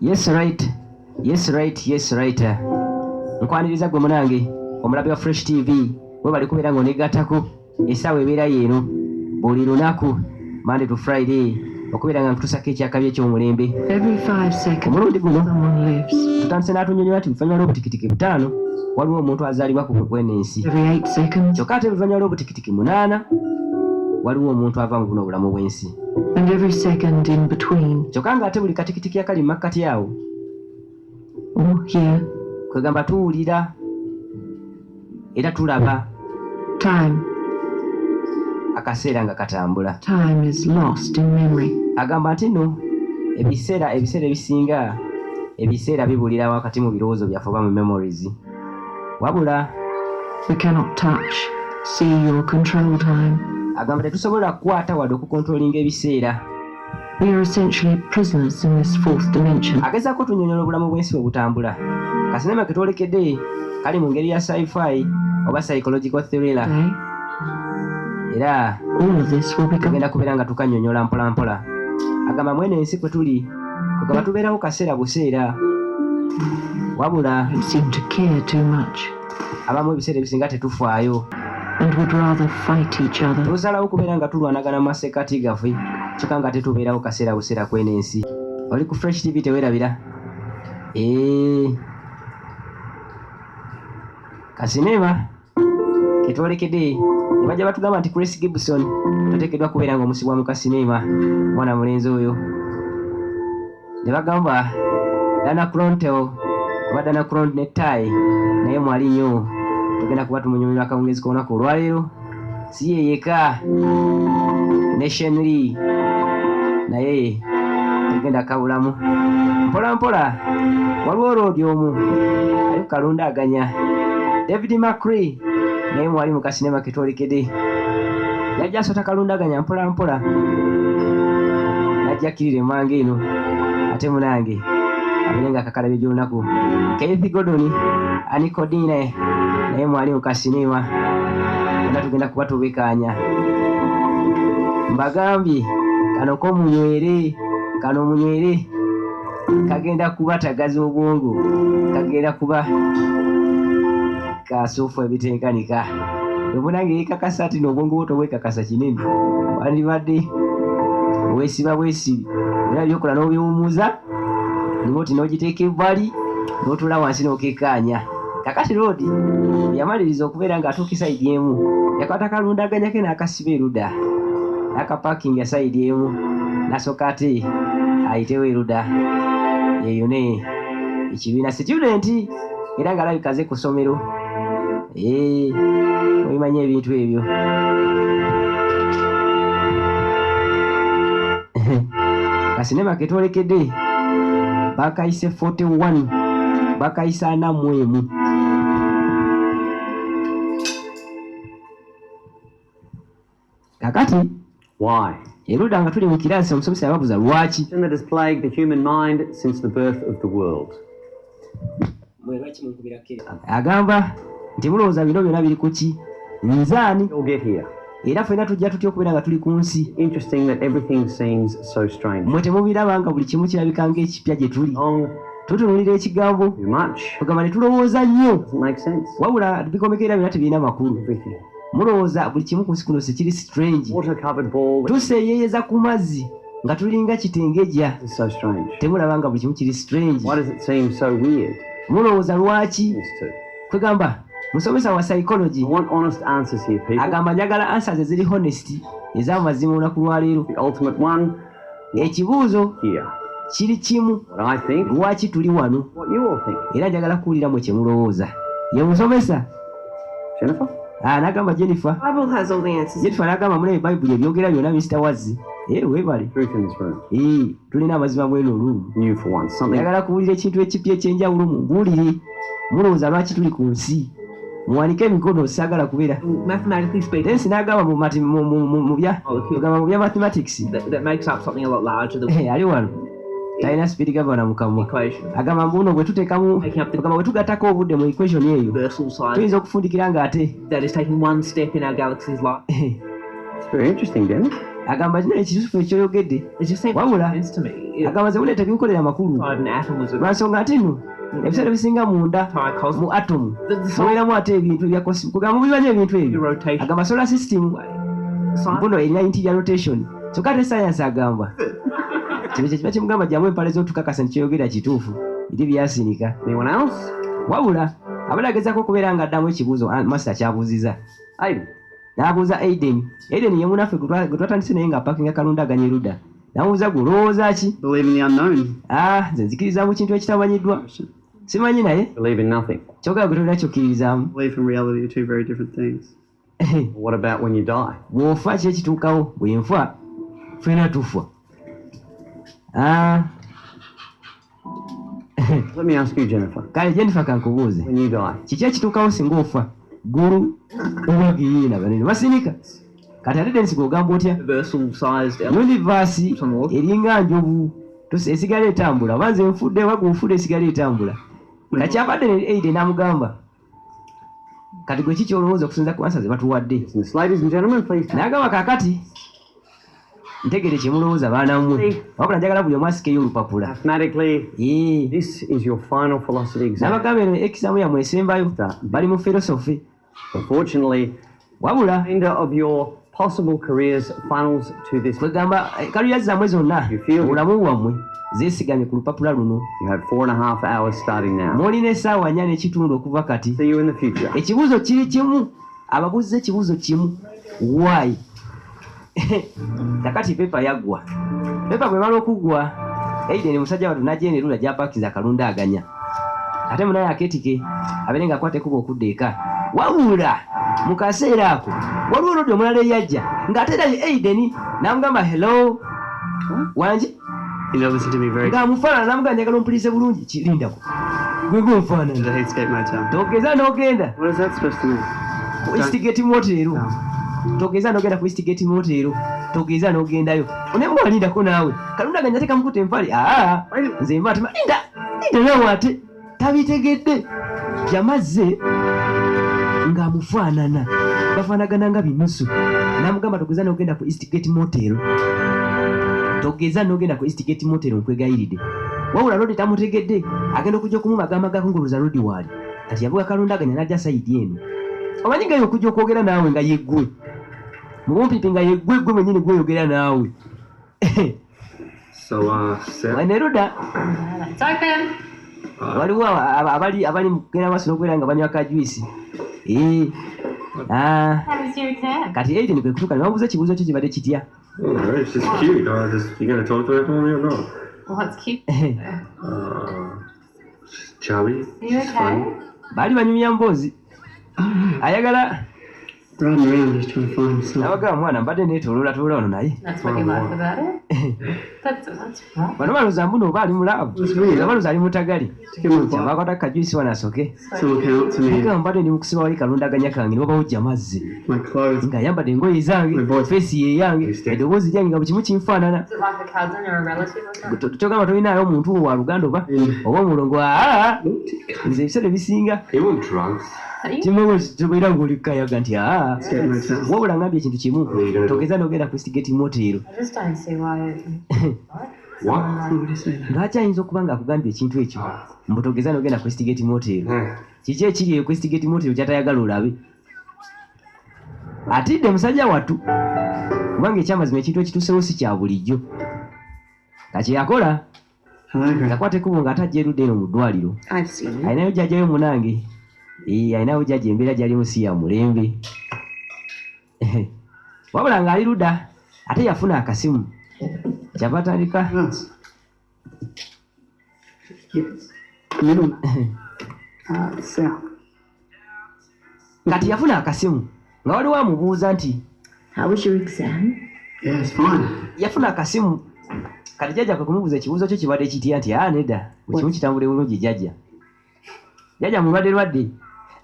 Yes right. Nkwaniriza gwe munange omulabi wa Fresh TV we bali kubeera ng'onegattako essaawa ebeera yeeno buli lunaku Monday to Friday okubeera nga nkutusako ekyakabi eky'omulembe. Omulundi guno tutandise n'atunyonyola nti luvannyuma lw'obutikitiki 5 waliwo omuntu azaalibwa ku bwenensi. Kyokka ate luvannyuma lw'obutikitiki 8 waliwo omuntu ava mu buno obulamu bw'ensi. Kyokka ng'ate buli katikitiki akali mu makkati awo kwegamba tuwulira era tulaba akaseera nga katambula. Agamba nti no ebiseera ebisinga ebiseera bibulira wakati mu birowoozo byaffe oba mu memories, wabula agamba tetusobola kukwata wadde okukontrolinga ebiseera. Agezaako tunyonyola obulamu bw'ensi bwe butambula. Kasinema ke twolekedde kali mu ngeri ya sci-fi oba psychological thriller. Era tugenda kubeera nga tukanyonyola mpolampola. Agamba mwene ensi kwe tuli kugamba tubeerawo kaseera buseera, wabula abamu ebiseera ebisinga tetufaayo tusalawo kubeera nga tulwanagana mu masekkati gaffe, kyokka nga tetubeerawo kaseera buseera kwene ensi. Oli ku Fresh TV teweerabira kasinema ketwolekedde ne bajja batugamba nti Chris Gibson tateekeddwa kubeera nga omusibwa mu kasinema mwana mulenzi oyo. Ne bagamba Dana Crontel oba Dana Cron ne Tai naye mwali nnyo. Tugenda kuba tumunyumira akawungezi k'olunaku olwaleero. Si ye yeka Nation Lee naye tugenda kabulamu mpolampola. Waliwo Roodi omu ali kukalundaganya. David McCree naye mwali mu kasinema ketwolekedde. Yajja asota kalundaganya mpolampola najja akkirira emange eno ate munange abeere nga akakalabye gy'olunaku. Keith Gordon Anikodine naye mwali mu kasinema era tugenda kuba tubekaanya. Mbagambye kano munywere kagenda kuba tagaza obwongo, kagenda kuba kasuufu ebitenkanika. Obunange yekakasa ati n'obwongo bwo tobwekakasa kinene wandibadde weesiba bwesibi era byokola n'obiwumuza nimoti n'ogiteeka ebbali n'otula wansi n'okekaanya. Kakati Roodi yamaliriza okubeera ng'atuuka sayidi emu yakwata kalundaganya ke n'akasiba erudda n'akapaakinga sayidi emu n'asooka ate ayitewo erudda. Eyo ne ekibiina student era ng'alabika aze ku ssomero. Obimanyi ebintu ebyo. Kasinema ketwolekedde bakayise 41 bakayise 41. Kakati why? Erudda nga tuli mu kiraasi omusomesa yababuuza lwaki. That has plagued the human mind since the birth of the world. Agamba nti mulowooza bino byonna biri ku ki? Nzaani era ffenna tujja tutya okubeera nga tuli ku nsi. Interesting that everything seems so strange. Mwe temubiraba nga buli kimu kirabika ng'ekipya gye tuli. Tutunuulira ekigambo ogamba ne tulowooza nnyo wabula bikomekera byonna tebirina makulu. Mulowooza buli kimu ku nsi kuno si kiri strange. Tuseeyeeyeza ku mazzi nga tulinga kitengeja. Temulaba nga buli kimu kiri strange. Mulowooza lwaki? Kwegamba musomesa wa psychology agamba njagala answers eziri honest ez'amazima olunaku lwaleero. Ekibuuzo kiri kimu, lwaki tuli wano? Era njagala kuwuliramu kyemulowooza. Ye musomesa n'agamba Jennifer n'agamba mune Bible ebyogera byonna Mr. Wazzi. Weebale tulina amazima mweno olumu. Njagala kuwulira ekintu ekipya ekyenjawulo mumbuulire. Mulowooza lwaki tuli ku nsi? Muwanike emikono saagala kubeera. Densi n'agamba mu bya mathematics ali wano talina speed governor mu kamwa. Agamba mbuno bwe tuteekamu agamba bwe tugattako obudde mu equation eyo tuyinza okufundikira ng'ate. It's very interesting, then. agamba kino ekituufu ekyoyogedde It just seems wabula sense to me. agamba ze buleeta bikukolera amakulu An atom was a lwansonga ate nno ebiseera bisinga munda entire cosmos. mu atomu The mubeeramu ate ebintu ebya cosmic kugamba mubimanyi ebintu ebyo rotation. agamba solar system mpuno erina interior rotation kyokka ate science agamba kino kyekiba kimugamba jamu empale z'otukakasa nti kyoyogera kituufu eri byasinika Anyone else? wabula abadde agezaako okubeera nga addamu ekibuuzo master kyabuuziza Aiden. n'abuuza Aiden ye munaffe gwe twatandise naye nga pakinga kalundaganya erudda n'amubuuza gwe olowooza ki Believe in the unknown. nze nzikiriza mu kintu ekitamanyiddwa simanyi naye Believe in nothing. kyogera gwe tolina kyokkiririzaamu Belief and reality are two very different things. What about when you die? bw'ofa ki ekituukawo bwe nfa ffena tufa Let me ask you, Jennifer. kale Jennifer kankubuuze When you die, kiki ekituukawo singa ofa ggulu oba giyina banene basinika kati ate densi gw'ogamba otya Universal sized element. yunivasi eringa njovu esigala etambula oba nze nfudde oba gw'ofudde esigala etambula kakyabadde ne Aiden n'amugamba kati gwe kiki olowooza okusinza ku ansa ze batuwadde business. Ladies and gentlemen, please. n'agamba kaakati ntegere kye mulowooza baana mmwe wabula njagala buli omu asikeyo olupapula Mathematically, this is your final philosophy exam. n'abagamba eno ekisamu yammwe esembayo bali mu philosophy Unfortunately, wabula the remainder of your possible careers funnels to this. kwegamba kalulya zammwe zonna obulamu bwammwe zeesigamye ku lupapula luno You have 4.5 hours starting now. mwolina essaawa 4 n'ekitundu okuva kati See you in the future. ekibuuzo kiri kimu ababuuziza ekibuuzo kimu why kakati pepa yaggwa pepa bwe mala okuggwa Aiden musajja watu najja enerula gyapakiza akalundaganya ate munaye aketike abeere nga akwata ekuba okudda eka wabula mu kaseera ako waliwo olodi omulala eyajja ng'ate era ye Aiden n'amugamba hello wangi You know, listen to me very ng'amufaanana n'amugamba njagala ompulirize bulungi kirindako gwe gonfaanana I hate skate my town. togeza n'ogenda What is that supposed to mean? ku Eastgate Motel togeza n'ogenda ku Eastgate Motel togeza n'ogendayo onemwalindako naawe kalundaganya ate kamukuta empale nze mba ati linda nawe ate tabitegedde yamazze ng'amufaanana bafaanagana nga binusu n'amugamba togeza n'ogenda ku Eastgate Motel togeza n'ogenda ku Eastgate Motel nkwegayiridde wabula lodi tamutegedde agenda okujja okumumagamaga kunguluza lodi waali kati yavuga kalundaganya n'ajja sayidi eno omanyi nga okujja okwogera naawe nga yeggwe mubumpipi nga yeggwe gwe mwenyini gweyogera naawe neruda It's open. waliwo abali mukugenda maaso n'okubeera nga banywa kajwisi How was your exam? kati Aiden kwe kutuuka ne bamubuuza ekibuuzo kyo kibadde kitya Alright, it's just cute. You gonna talk to her for me or not? What's cute? Chubby. Are you okay? baali banyumya mboozi ayagala Riding around just trying to find something. nabagamba mwana mbadde neetooloola wano naye That's what you like about it? That's right. bano balooza mbuno oba ali mulaavu balooza ali mutagali To get my bike. bakwata kajwisi wano asoke Someone came up to me. agamba mbadde ndi mukusiba wali kalundaganya kange ne babawujja mazzi My clothes. ng'ayambadde engoye zange feesi ye yange eddoboozi lyange nga buli kimu kinfaanana Is it like a cousin or a relative or something? togamba tolinaayo omuntu wa luganda oba omulongo nze ebiseera ebisinga He won't drugs. Are you? kimugo tobeera ng'olikayaga nti Skate my town. wabula ngambye ekintu kimu togeza n'ogenda ku Eastgate Motel I just don't see why. What? What is it? lwaki ayinza okuba ng'akugambye ekintu ekyo mbu togeza n'ogenda ku Eastgate Motel Hey. kiki ekiri eyo ku Eastgate Motel kyatayagala olabe atidde musajja wattu kubanga ekyamazima ekintu ekituusewo si kya bulijjo kakyeyakola Hello, Greg. ngakwata ekubo ng'atajja erudde eno mu ddwaliro I've seen it. alinayo jjajjayo munange alinayo jjajja embeera gyalimu si ya mulembe wabula ng'ali ludda ate yafuna akasimu kyava atandika Yes. Yes. Middle. South. kati yafuna akasimu nga waliwo amubuuza nti How was your exam? Yeah, it's fine. yafuna akasimu kati jjajja kwe kumubuuza ekibuuzo kyo kibadde kitya nti nedda bwe kimu kitambule bulungi jjajja mulwadde lwadde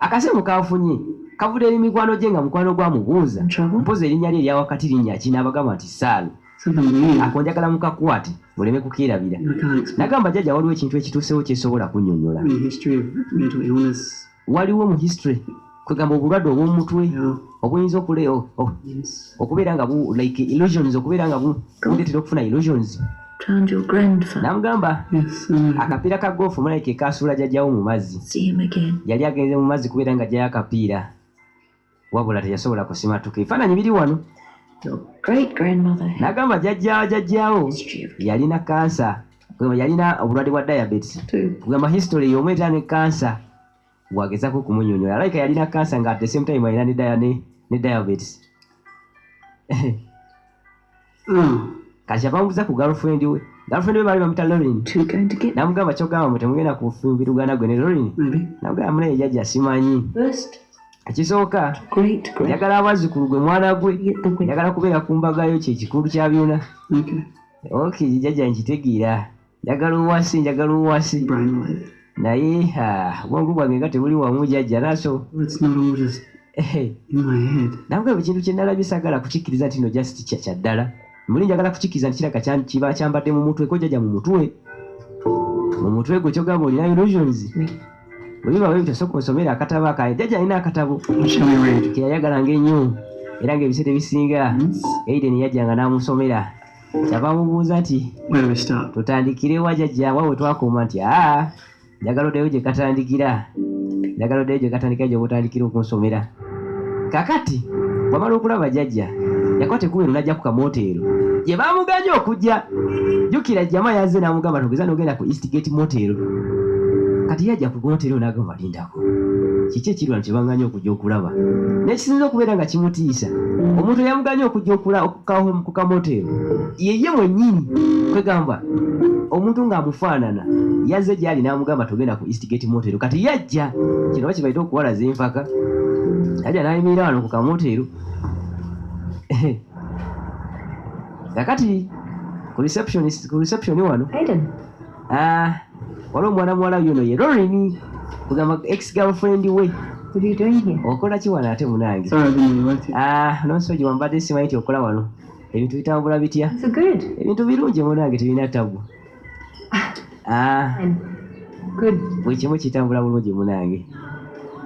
akasimu kafunye kavudde eri mikwano gye nga mukwano gwamubuuza mpozi erinnya lye eryawakati linnya ki n'abagamba nti Saalo Something new. akonjagala mukakwate muleme kukeerabira I can't explain. nagamba jjajja waliwo ekintu ekituusewo kyesobola kunnyonnyola In the history of mental illness, waliwo mu history kwegamba obulwadde obw'omutwe Yeah. obuyinza Yes. okubeera nga like illusions, okubeera nga buleetera okufuna illusions. Found your grandfather. Namugamba Yes. akapiira ka golf malayika kasuula jajjawo mu mazzi. See him again. Yali agenze mu mazzi kubeera nga ajjayo akapiira, wabula teyasobola kusimatuka. Ebifaananyi biri wano. Your great grandmother. N'agamba jajjaawo History of yalina kansa, yalina obulwadde bwa diabetes. two. Kugamba history y'omweta ne kansa bw'agezaako okumunyonyola. Alayika yalina kansa nga at the same time alina ne diabetes. Oh. Kati abamubuuza ku girlfriend we baali bamuta Lauren. Two going to get Namugamba kyogamba mwe temugenda kufumbirugana gwe ne Lauren. Maybe. Namugamba munaye jjajja simanyi. first. Ekisooka Great grand. njagala abazzukulu gwe mwana gwe, Get the win. njagala kubeera ku mbagayo kye kikulu kya byonna. Okay. Okay, jjajja nkitegeera. Njagala owasi. Brainwave. Naye obwongu bwange nga tebuli wamu jjajja naso. Well, it's not all just in my head. Namugamba ekintu kye nalabye sagala kukikkiriza nti no just kya ddala. Muli njagala kukikkiriza nti kiraka kiba kyambadde mu mutwe, ko jjajja mu mutwe. Mu mutwe gwe kyogamba olina illusions. Bwe biba bwe bitasooka osomera akatabo akaye. Jjajja alina akatabo What shall we read? ke yayagalanga ennyo era ng'ebiseera ebisinga Yes. Aiden yajjanga n'amusomera. Kyava amubuuza nti Where do we start? tutandikire wa jjajja wa we twakoma nti njagala oddeyo gye katandikira. Njagala oddeyo gye katandikira gye bw'otandikira okunsomera. Kakati bw'amala okulaba jjajja yakwata ekkubo n'ajja ku kamoteero gye baamuganya okujja. Jjukira jjama yazze n'amugamba togeza n'ogenda ku Eastgate moteero. Kati yajja ku moteero n'agamba lindako. Kiki ekirwana kye banganya okujja okulaba? N'ekisinza okubeera nga kimutiisa, omuntu eyamuganya okujja ku kamoteero yeye mwennyini. Kwegamba omuntu ng'amufaanana yazze gy'ali n'amugamba togenda ku Eastgate moteero. Kati yajja kino bakibaita okuwalaza empaka. Yajja n'ayimirira wano ku kamoteero. Kakati ku reception wano Aiden. waliwo omwana muwala yuno ye Lauren, kugamba ex girlfriend we. What are you doing here? Okola ki wano ate munange? Sorry, I didn't know what it. Nonsoji wambadde simanyi nti okola wano. Ebintu bitambula bitya? So good. Ebintu birungi munange tebirina tabu. And good. Buli kimu kitambula bulungi munange.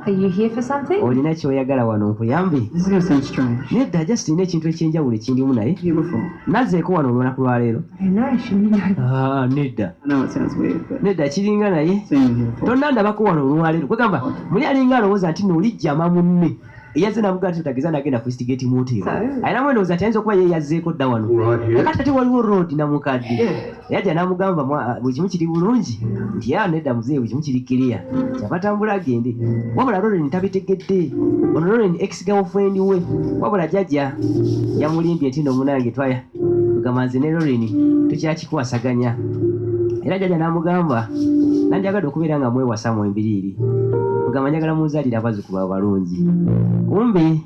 Are you here for something? Olina kyoyagala wano nkuyambe? This is going to sound strange. Nedda just nina ekintu ekyenjawulo ekindimu naye. Here before. Nazzeeko wano olunaku lwa leero. I know, shouldn't you know? Nedda. I know it sounds weird, but Nedda kiringa naye. seen you here before. Tonnandabako wano olwaleero. Kwegamba muli alinga alowooza nti n'olijjama munne. Eyazze n'avuga nti tutageza nagenda ku Eastgate moteero. Ayinamu endowooza nti ayinza okuba ye yazzeeko dda wano. Right here. Kakati ate waliwo road namukadde. Yajja n'amugamba buli kimu kiri bulungi nti nedda muzeeyi buli kimu kiri kiriya. Kyava tambula agende. Wabula Lauren tabitegedde. Ono Lauren ex girlfriend we. Wabula jjajja yamulimbye nti nno munange twaya. Tugamba nze ne Lauren tukyakikuwasaganya. Era jjajja n'amugamba nanjagadde okubeera nga mwewasa mu embiriiri. Kugamba njagala muzaalira abazzukulu abalungi. Kumbe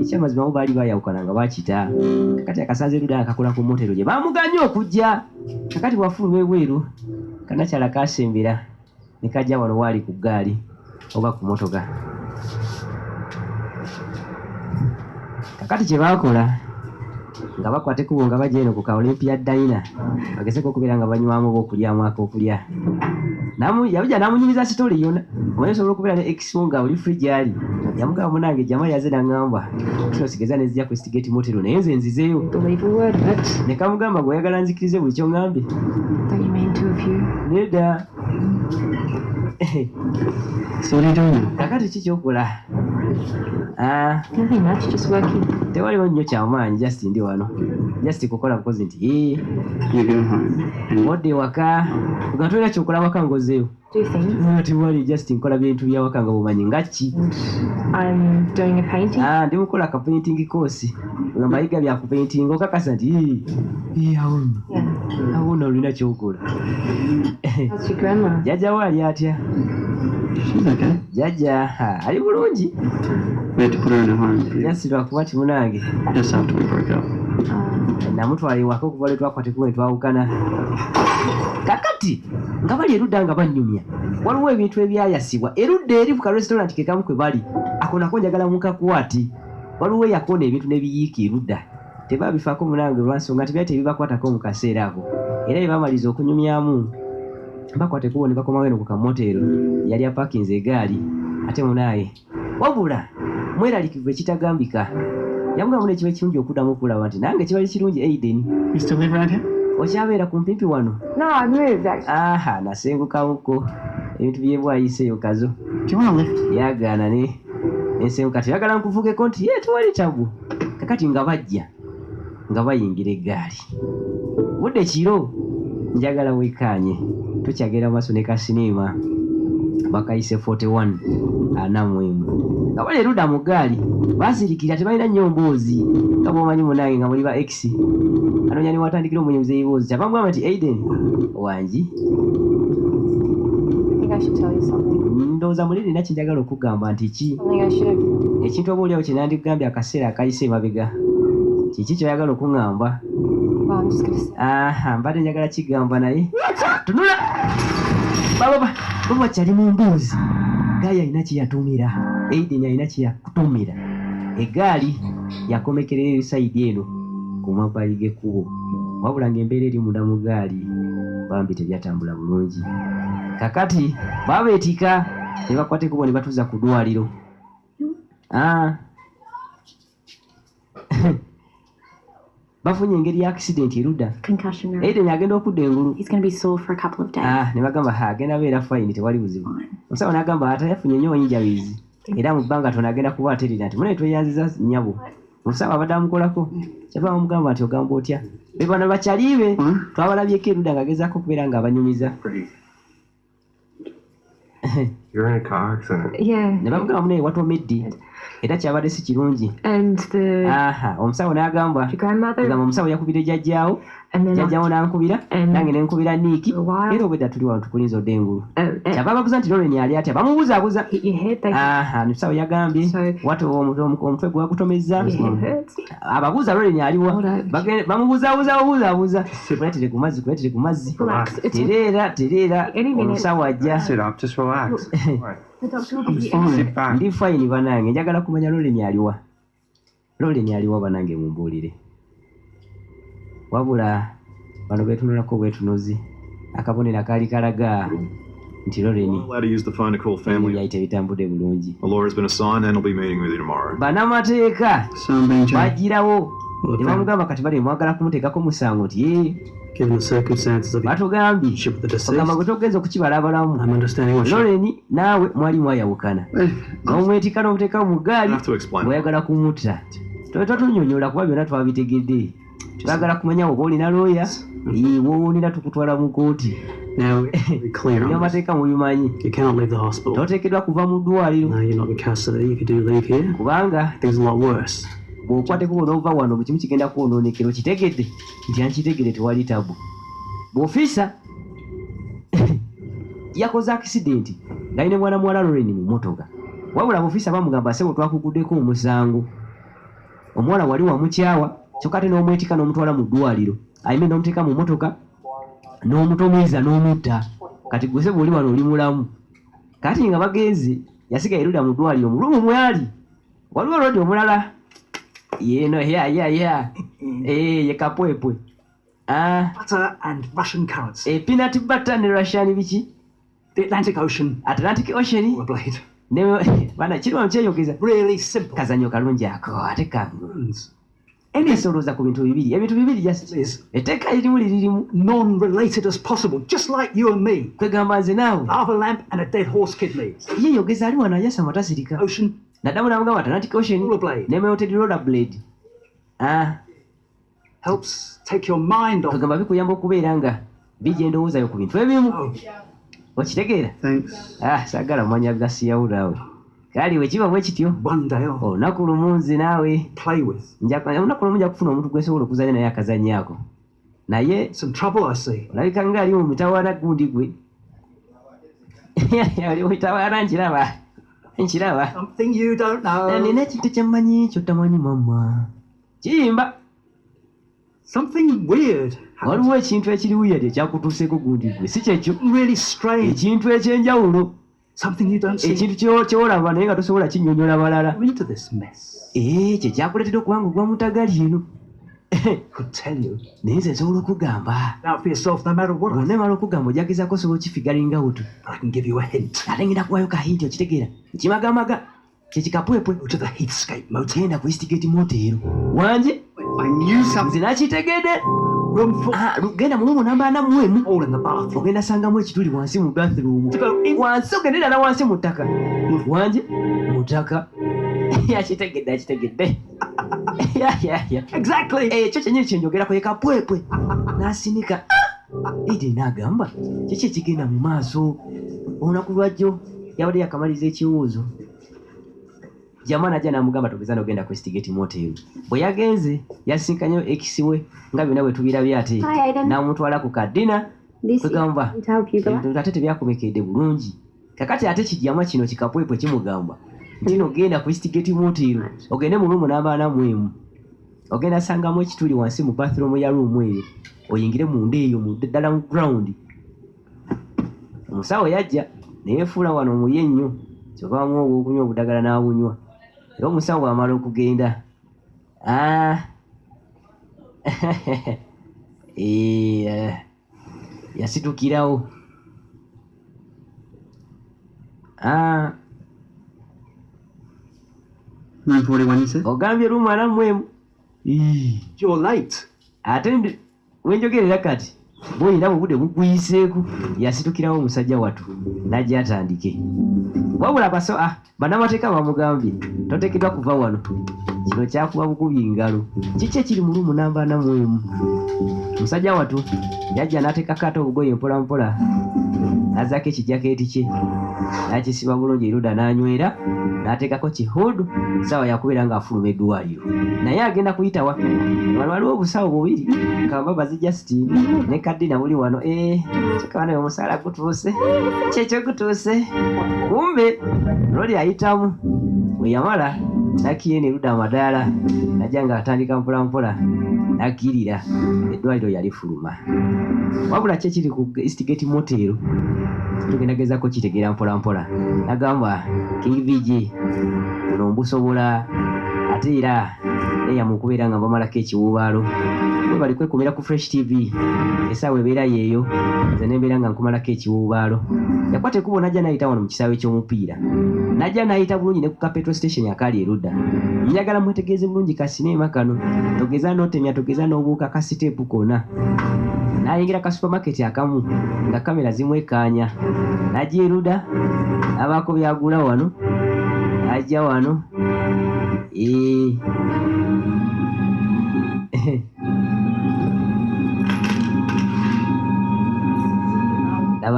ekyamazima bo baali baayawukana nga bakita. Kakati akasanze ludda akakola ku moteero gye baamuganya okujja. Kakati bwafuluma ebweru kanakyala kasembera ne kajja wano waali ku ggaali oba ku motoka. Kakati kye baakola nga bakwata ekkubo nga bajja eno ku ka Olympia Diner bagezeeko okubeera nga banywamu oba okulyamu ak'okulya. Yabijja n'amunyumiza sitoli yonna. Omanyi osobola okubeera ne ex nga oli free gy'ali. Yamugamba munange jjama yazze n'aŋŋamba kino sigeza ne zijja ku Eastgate moteero naye nze nzizeeyo. Believe a word of it. Ne kamugamba gwe oyagala nzikirize buli ky'oŋŋambye. Don't you mean two of you? Nedda. So what are you doing now? Kakati ki ky'okola? Nothing much, just working. Tewaliwo nnyo kyamaanyi just ndi wano. Just kukola bukozi nti You're going home. And odde waka. Nga tolina kyokola waka ngozeeyo. Do things. Tewali just nkola bintu bya waka nga bumanyi nga ki. I'm doing a painting. Ndi mukola ka painting course. Nga mayiga bya ku painting okakasa nti awono. Yeah. Awono olina kyokola. How's your grandma? Jjajja we ali atya? she's okay. Jjajja ali bulungi. We had to put her in a home Just lwakuba ti munange. just after we broke up. Namutwala ewaka okuva lwe twakwata ekkubo ne twawukana. Kakati nga bali erudda nga bannyumya. Waliwo ebintu ebyayasibwa erudda eri ku ka restaurant ke kamu kwe bali. Ako nako njagala mukakwati. Waliwo eyakoona ebintu ne biyiika erudda. Tebaabifaako munange lwansonga nti byali tebibakwatako mu kaseera ako. Era bye baamaliza okunyumyamu bakwata ekkubo ne bakomawo eno ku kamoteero. Yali apaakinze egaali ate munaaye wabula mweralikivu ekitagambika yamugamba nekiba ekirungi okuddamu okulaba nti nange kibali kirungi Aiden You still live around here? okyabeera ku mpimpi wano No, I moved actually. aha nasengukamuko ebintu byebwayiseeyo kazo Do you want a lift? yagaana ne ensenguka teyagala nkuvugeko nti ye tewali tabu kakati nga bajja nga bayingira eggaali budde kiro njagala wekkaanye tukyagenda maaso ne kasiniima bakayise 41 anamwemu nga bali erudda mu ggaali baasirikira tebalina nnyo mboozi nga bwomanyi munange nga muli ba x anonya ne watandikira omunyumiza ebiboozi kyabamugamba nti Aiden wangi I think I should tell you something. ndowooza muli nina kinjagala okugamba nti ki I think I should have. ekintu oba oliawo kyenandigambye akaseera akayise emabega kiki kyoyagala okuŋŋamba Well, I'm just gonna say. aha mbadde njagala kigamba naye tunula baba kyali mu mboozi gaali alina kyeyatumira Aiden alina kyeyakutumira eggaali yakomekerera esayidi eno ku mabbali g'ekkubo wabula ng'embeera eri munda mu gaali bambi tebyatambula bulungi kakati babeetika ne bakwata ekkubo ne batuuza ku ddwaliro bafunye engeri ya accident erudda Concussion. Or... Aiden agenda okudda engulu He's gonna be sore for a couple of days. ne bagamba agenda beera fine tewali buzibu omusawo n'agamba ate yafunye nnyo injuries era mu bbanga tono agenda kuba aterera nti mune tweyanziza nnyabo omusawo abadde amukolako kyava bamugamba nti ogamba otya be bano bakyaliibe twabalabyeko erudda ng'agezaako okubeera ng'abanyumiza You're in a car accident. Yeah. ne bamugamba mune watomeddi era kyabadde si kirungi And the omusawo n'agamba grandmother. gamba omusawo yakubira jjajjaawo And then. jjajjaawo n'ankubira nange ne nkubira niiki A while. era obwedda tuli wano tukulinza odde engulu Oh, kyava babuuza nti Lauren ali atya bamubuzaabuza hit your head. They. omusawo yagambye So- wati omutwe gwe wagutomezza Your head hurts. ababuuza Lauren aliwa Hold on. bamubuzaabuza kuleetere ku mazzi Relax. It's. tereera Any minute. omusawo ajja Sit up, just relax. The doctor will I'm give you. fine. Sit back. ndi fayini banange njagala kumanya Lauren aliwa banange mumbuulire wabula bano beetunulako bwetunuzi akabonero akaali kalaga nti Lauren Allowed to use the phone to call family. byayite bitambudde bulungi A lawyer's been assigned and will be meeting with you tomorrow. bannamateeka So I'm being jailed. bagirawo Well, ne bamugamba kati bali mwagala kumuteekako musango nti ye Given the circumstances of the batugambye relationship with the deceased, ogamba gwe togeza okukibala abalamu I'm understanding what she... Lauren naawe mwali mwayawukana n'omwetika n'omuteeka mu I ggaali have to explain. bw'oyagala kumutta totunyonyola kuba byonna twabitegedde twagala kumanya oba olina looya woolina tukutwala mu kooti Now, to be clear on this, amateeka mubimanyi you cannot leave the hospital. toteekeddwa kuva mu ddwaliro No, you're not in custody. If you do leave here, kubanga things are a lot worse. bw'okwateko n'ova wano buli kimu kigenda kwonoonekera okitegedde nti ankitegedde tewali tabu bw'ofiisa yakoze akisidenti ng'alina mwana muwala Lauren mu mmotoka wabula bw'ofiisa bamugamba ssebo twakuguddeko omusango omuwala wali wamukyawa kyokka ate n'omwetika n'omutwala mu ddwaliro ayime n'omuteeka mu mmotoka n'omutomiiza n'omutta kati gwe ssebo oli wano oli mulamu kati nga bagenze yasigaye erudda mu ddwaliro mulumu mwali waliwo lodi omulala yeno ye kapwepwe Butter and Russian currents. peanut butter ne Russian biki The Atlantic Ocean Atlantic Ocean rollerblade. bana kiri kyeyogeza Really simple. kazanyo kalungi ako ate kangu Any esolooza ku bintu bibiri just is etteeka lirimu liririmu non-related as possible, just like you and me. kwegamba nze naawe Lava lamp and a dead horse kidney. yeyogeza ali wano ayasa matasirika Ocean naddamu namugamba Atlantic Ocean rollerblade ne Melted rollerblade helps take your mind off. kwegamba bikuyamba okubeera nga bijja endowoozayo ku bintu ebimu Oh, okitegeera Thanks. saagala mumanya gasiyawulaawe kali wekiba bwe kityo one day I'll olunaku lumu nze naawe play with. olunaku lumu nja kufuna omuntu gwesobola okuzanya naye akazanyaako naye Some trouble I see. olabika nga ali mu mitawaana gundi gwe ali mu mitawaana nkiraba Something you don't know. nina ekintu kyemmanyi kyotamanyi mama kiyimba Something weird happened. waliwo ekintu ekiri wiyadi ekyakutuuseeko gundi gwe si kyekyo Really strange. ekintu ekyenjawulo Something you don't see. ekintu kyolaba naye nga tosobola kinyonyola balala You're into this mess. kye kyakuleetera okubanga ogwa mutagali eno Could tell you. naye nze nsobola okugamba Out for yourself no matter what. bwonna emala okugamba ojagezaako osobola okifigalinga wutu I can give you a hint. ate ngenda kuwayo kahinti okitegeera nkimagamaga kyekikapwepwe. Go to the Heathscape Motel. Genda ku Eastgate Motel. Wanje I knew something. nze nakitegedde. Room 4. Genda mu lumu namba 44. All in the bathroom. Ogenda sangamu ekituli wansi mu bathroom. To go in. Wansi ogenda era wansi mu ttaka. Wanje mu ttaka. Akitegedde. Exactly. Ekyo kyenyini kyenjogerako ye kapwepwe. N'asinika. Edi n'agamba kiki ekigenda mu maaso. Olunaku lwajjo yabadde yakamaliza ekiwuuzo. Jamaa najja n'amugamba togeza n'ogenda ku Eastgate Motel. Bwe yagenze yasinkanyo ekisiwe nga byonna bwe tubirabye ate. Hi, Aiden. N'amutwala ku kadina. This Kwegamba is how people ate tebyakomekedde bulungi. Kakati ate kijama kino kikapwepwe kimugamba nti ogenda ku Eastgate Motel ogende mu lumu namba 44. Ogenda sangamu ekituli wansi mu bathroom ya room eyo. Oyingire munda eyo mu ddala mu ground. Omusawo yajja neyefuula wano omuye nnyo. Kyovaamu okunywa obudagala n'abunywa. Era omusawo amala okugenda. Yasitukirawo. Room 41, you said? Ogambye lumu alamu. You're late. Ate wenjogerera kati bw'olina obudde bukuyiseeku. Yasitukirawo omusajja wattu n'ajja atandike. Wabula bannamateeka bamugambye toteekeddwa kuva wano. Kino kyakuba bukubi ngalo. Kiki ekiri mu lumu namba 44? Omusajja wattu yajja n'ateekako ate obugoye mpola mpola. N'azzaako ekijaketi kye n'akisiba bulungi eruda n'anywera n'ateekako kihudu sawa yakubeera ng'afuluma eddwaliro. Naye agenda kuyitawa. Wano waliwo obusawo bubiri Kambabazi Justin ne Kadina buli wano. Kikaba naye omusaala gutuuse. Kyekyo gutuuse. Kumbe loli ayitamu. Bwe yamala n'akiyena eruda amadaala najja ng'atandika mpola mpola n'akkirira eddwaliro yalifuluma. Wabula kye kiri ku Eastgate Motel tugenda gezaako kitegeera mpola mpola. Nagamba King VG buno mbusobola ate era neyamu okubeera nga mbamalako ekiwuubaalo. Bwe bali kwekomera ku Fresh TV essaawa ebeera yeeyo nze nembeera nga nkumalako ekiwuubaalo. Yakwata ekkubo najja n'ayita wano mu kisaawe ky'omupiira. Najja n'ayita bulungi ne ku petrol station akali erudda. Njagala mwetegeeze bulungi kasineema kano. Togeza n'otemya togeza n'obuuka kasiteepu konna. N'ayingira ka supermarket akamu nga kamera zimwekaanya. N'ajja erudda abaako byagula wano. Ajja wano.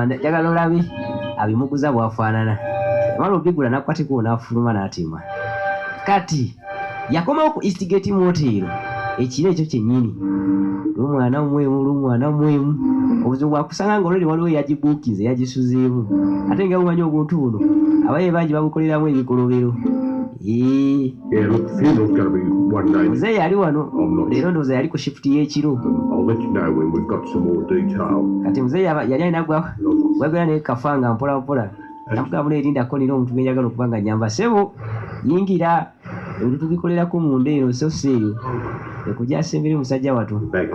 Njagala olabe abimuguza bwafaanana. Yamala obigula n'akwateko n'afuluma n'atema. Kati yakomawo ku Eastgate Motel ekiro ekyo kyennyini. Lumwana mwemu. Obuzibu bwakusanga ng'olweri waliwo yagibuukize yagisuzeemu. Ate nga bumanyi obuntu buno abaye bangi babukoleramu ebikolobero. Yeah, look, the funeral's going to be one day. Muzeeyi yali wano leero ndowooza yali ku shifuti y'ekiro. I'll let you know when we've got some more detail. Kati muzeeyi yali alina gwagala naye kafanga mpola mpola. Namugamba erindako nina omuntu genjagala okuba nga nyamba. Ssebo yingira ebintu tubikolerako munda eno so seeyo ekujja asembere musajja wattu. Back.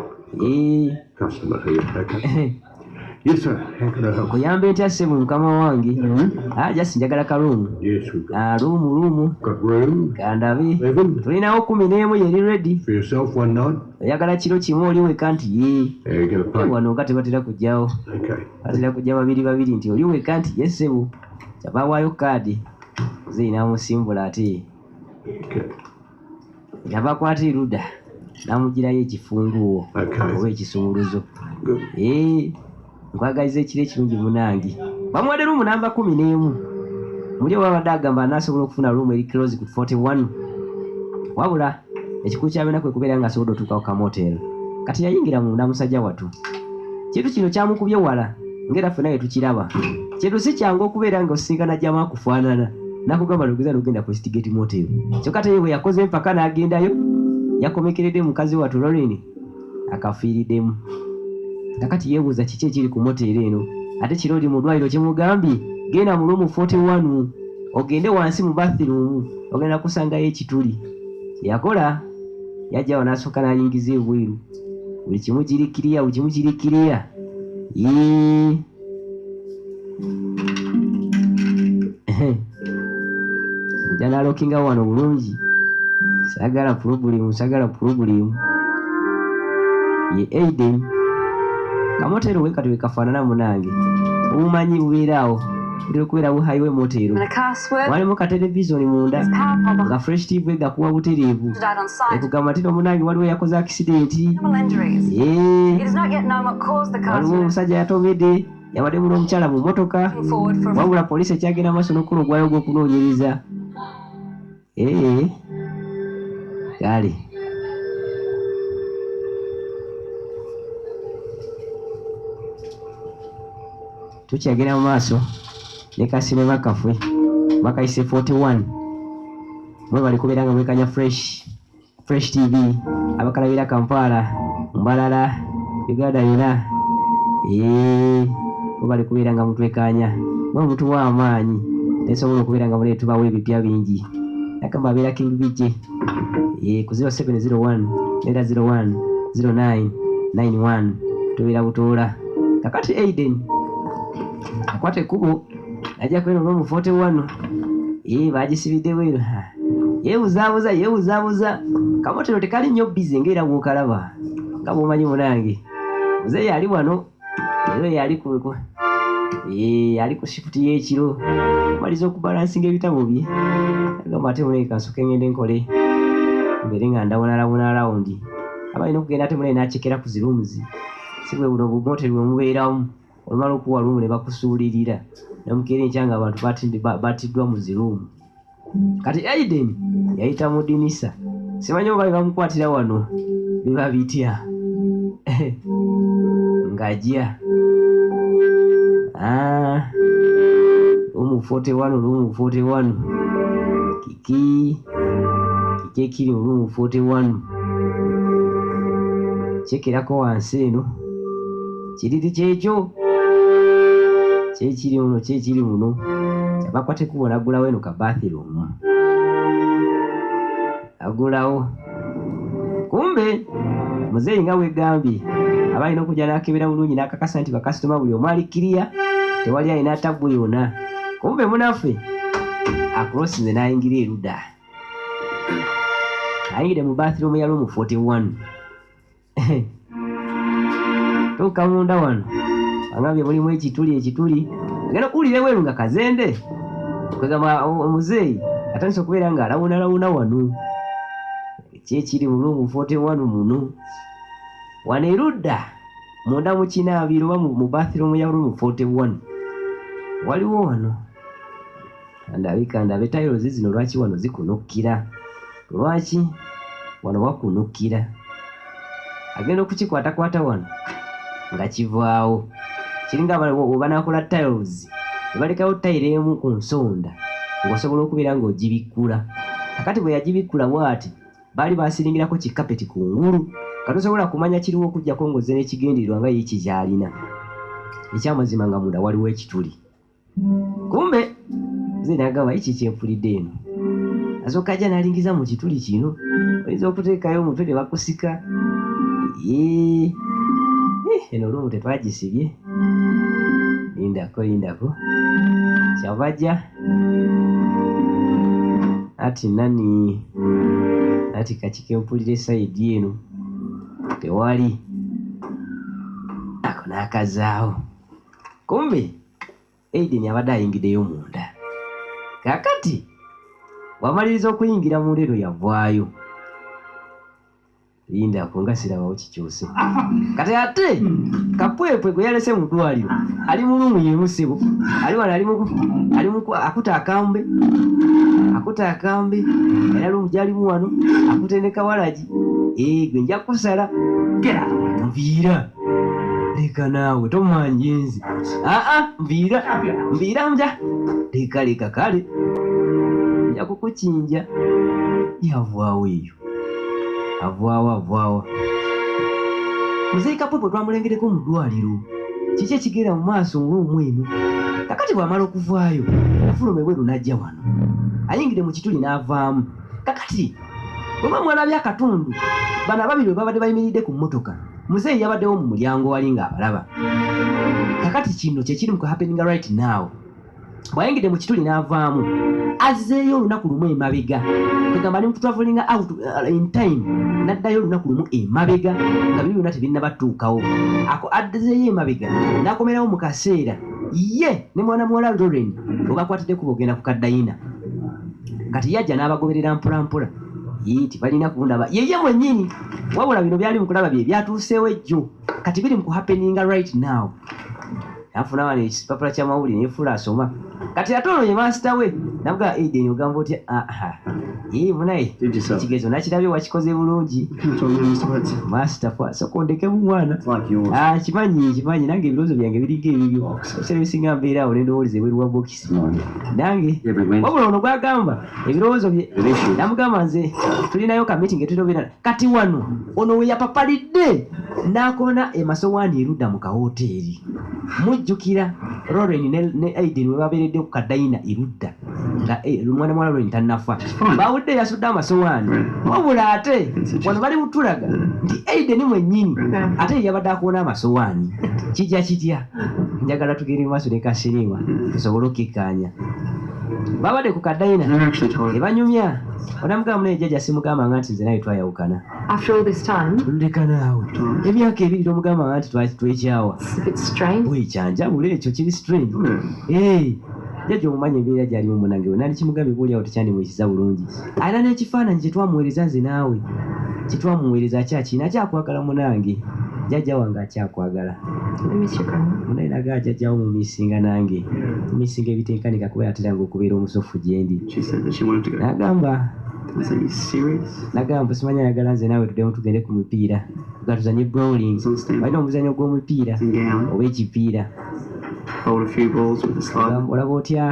Customer here, okay. Yes, sir. How can I help? Kuyamba ntya ssebo mukama wange. Just njagala kaluumu. Yes, we've got, Luumu got room. kandabe. 11 Tulinawo 11 yeri ready. for yourself one night. Oyagala kiro kimu oli weka nti Yeah, you get a pay. wano nga tebatera kujjawo. Okay. Batera kujja babiri nti oli weka nti ye ssebo. Kyabawaayo kaadi. Muzeeyi n'amusimbula ate. Okay. Yabakwata erudda n'amugirayo ekifunguwo oba ekisumuluzo. Good. Nkwagaliza ekiro ekirungi munange. Bamuwadde luumu namba 11. Muli obabadde agamba anaasobola okufuna luumu eri close ku 41. Wabula ekikulu ky'abeera kwe kubeera nga asobodde otuukawo ka motel. Kati yayingira munda musajja wattu. Kintu kino kyamukubye wala ng'era ffenna bwe tukiraba. Kintu si kyangu okubeera nga osisinkana jjama akufaanana. Nakugamba logeza n'ogenda ku Eastgate Motel. Kyokka ate ye bwe yakoze empaka n'agendayo yakomekeredde mukazi wattu Lorraine akafiiriddemu. Kakati yeebuuza kiki ekiri ku moteri eno. Ate kiro oli mu ddwaliro kyemugambye genda mu luumu 41 ogende wansi mu bathroom ogenda kusangayo ekituli. Yakola yajja awo n'asooka n'ayingiza ebweru. Buli kimu kiri kiriya. jana lookinga wano bulungi sagala problem ye Aiden kamotero weka tuwekafanana munange umanyi bubeerawo buli kubeera bu highway motero And a car swerved. walimu ka television munda His power problem. nga fresh TV gakuwa butereevu Died on site. ekugamba tino munange waliwo yakoze accident Minimal injuries. He Eh, does not yet know what caused the car waliwo swerve. omusajja yatobedde yabadde muno omukyala mu motoka Looking forward for a wabula poliisi ekyagenda maaso n'okukola ogwayo gw'okunoonyereza kale tukyagenda mu maaso ne kasinema kaffe bakayise 41 mwe bali kubeera nga mwekanya fresh TV abakalabira Kampala Mbalala Uganda yonna mwe bali kubeera nga mutwekanya mwe omuntu w'amaanyi tesobola okubeera nga muleeta tubawo ebipya bingi akamba abeera King Bije ku 0701 01 09 91 tubeera butoola kakati Aiden akwata ekkubo ajja kweno mu 41 bagisibidde bweru yeebuzaabuza kamotero tekali nnyo bize ngaera bw'okalaba nga bw'omanyi munange muzeeyi ali wano era yali ku shifuti y'ekiro maliza okubalansinga ebitabo bye agamba ate munange kansuke ngende nkole mbere nga ndawonalawona lawundi abalina okugenda ate munange n'akyekera ku zirumuzi si bwe buno bumotero bwe mubeeramu olumala okuwa lumu ne bakusuulirira namukeera enkya nga abantu batiddwa mu ziruumu kati Aiden yayita mu dinisa simanyi oba bamukwatira wano biba bitya ngajja lumu 41 kiki ekiri mu lumu 41 kyekerako wansi eno kiriri kyekyo kyekiri muno kyabakwate kubona agulawo eno ka bathroom agulawo kumbe muzeeyi nga wegambye aba alina okujja n'akebera bulungi n'akakasa nti bakasitoma buli omu ali kiriya tewali alina tabbu yonna kumbe munaffe akulosinze n'ayingira erudda ayingire mu bathroom ya lumu 41 tuuka munda wano angambye mulimu ekituli agenda okuwulira ebweru nga kazende kwegamba omuzeeyi atandise okubeera nga alawunalawuna wano kyekiri mu lumu 41 muno wano erudda munda mu kinaabiro oba mu bathroom ya lumu 41 waliwo wano ndabe tayirozi zino lwaki wano zikunukkira lwaki wano wakunukkira agenda okukikwatakwata wano nga kivaawo kiringa oba nakola tiles ebalekawo tayiro emu ku nsonda ng'osobola okubeera ng'ogibikkula kakati bwe yagibikkula bw'ati baali basiringirako kikapeti ku ngulu katosobola kumanya kiriwo okuggyako ng'ozze n'ekigendererwa nga ye kikyalina ekyamazima nga munda waliwo ekituli kumbe ze nagamba eki kyenfulidde eno asooka ajja n'alingiza mu kituli kino oyinza okuteekayo omutwe ne bakusika eno olumu tetwagisibye lindako kyavajja ati kakikempulira esayidi eno tewali ako n'akazaawo kumbe Aiden abadde ayingiddeyo munda kakati wamaliriza okuyingira mu leero yavaayo lindako nga sirabawo kikyuse kati ate kapwepwe gwe yalese mu ddwaliro ali mu lumu yemu ssebo ali wano akuta akambe era lumu gyalimu wano akutendeka walagi gwe nja kusala nviira leka naawe tomanje nzi nviira nja leka kale nja kukukinja yavaawo eyo avaawa muzeeyi kapwepwe twamulengereko mu ddwaliro kiki ekigenda mu maaso ng'omu eno kakati bw'amala okuvaayo yafuluma ebweru n'ajja wano ayingire mu kituli n'avaamu kakati bweba mwalabye akatundu bano ababiri bwe babadde bayimiridde ku mmotoka muzeeyi yabaddewo mu mulyango wali ng'abalaba kakati kino kye kiri mu kuhappeninga right now bwayingidde mu kituli n'avaamu azzeeyo olunaku lumu emabega kwegamba ali mututwavulinga out in time n'addayo olunaku lumu emabega nga biri byonna tebinnabatuukawo ako adzeeyo emabega n'akomerawo mu kaseera ye ne mwana muwala Lauren obakwatidde kuba ogenda ku kaddayina kati yajja n'abagoberera mpolampola tibalina kundaba yeye mwennyini wabula bino byali mu kulaba bye byatuuseewo ejjo kati biri mu kuhappeninga right now afuna wano ekipapula ky'amawulire nefuula asoma kati ate ono ye maasita we namugaa Aiden ogamba otya munaye ekigezo nakirabye wakikoze bulungi maasita soka ondekemu mwana kimanyi nange ebirowoozo byange biringa ebibyo ebiseera ebisinga mbeera awo nendowooza ebweru wa bokisi nange wabula ono gwagamba ebirowoozo bye namugamba nze tulinayo kamitingi etutobeera kati wano ono we yapapalidde n'akona emasowaani erudda mu kawoteeri mujjukira Lauren ne Aiden we babeeredde ku kaddayina erudda nga mwana mwa Lauren tannafa bawudde yasudde amasowaani wabula ate wano bali butulaga nti Aiden mwennyini ate ye yabadde akuona amasowaani kijja kitya njagala tugere mu maaso ne Kasirima tusobole okukkaanya babadde ku kaddayina ebanyumya onamugamba naye jjajja simugamba nga nti nze naye twayawukana After all this time, luleka naawe emyaka ebiri tomugamba nga nti twekyawa it's a bit strange. bwekyanjawula ekyo kiri strange jjajja omumanyi embeera gyalimu munange we nandi kimugambye kuoliawo tekyandimuyisiza bulungi alina n'ekifaananyi kyetwamuweereza nze naawe kyetwamuweereza akyakina akyakwagala munange jjajja wange akyakwagala I miss you, Grandma. munaye nagaa jjajjawo mumisinga nange mumisinga ebitenkanika kuba yateranga okubeera omusofu gyendi nagamba nagamba simanya ayagala nze naawe tuddemu tugende ku mipiira nga tuzanye bowling balina omuzanyo gw'omupiira oba ekipiira olaba otya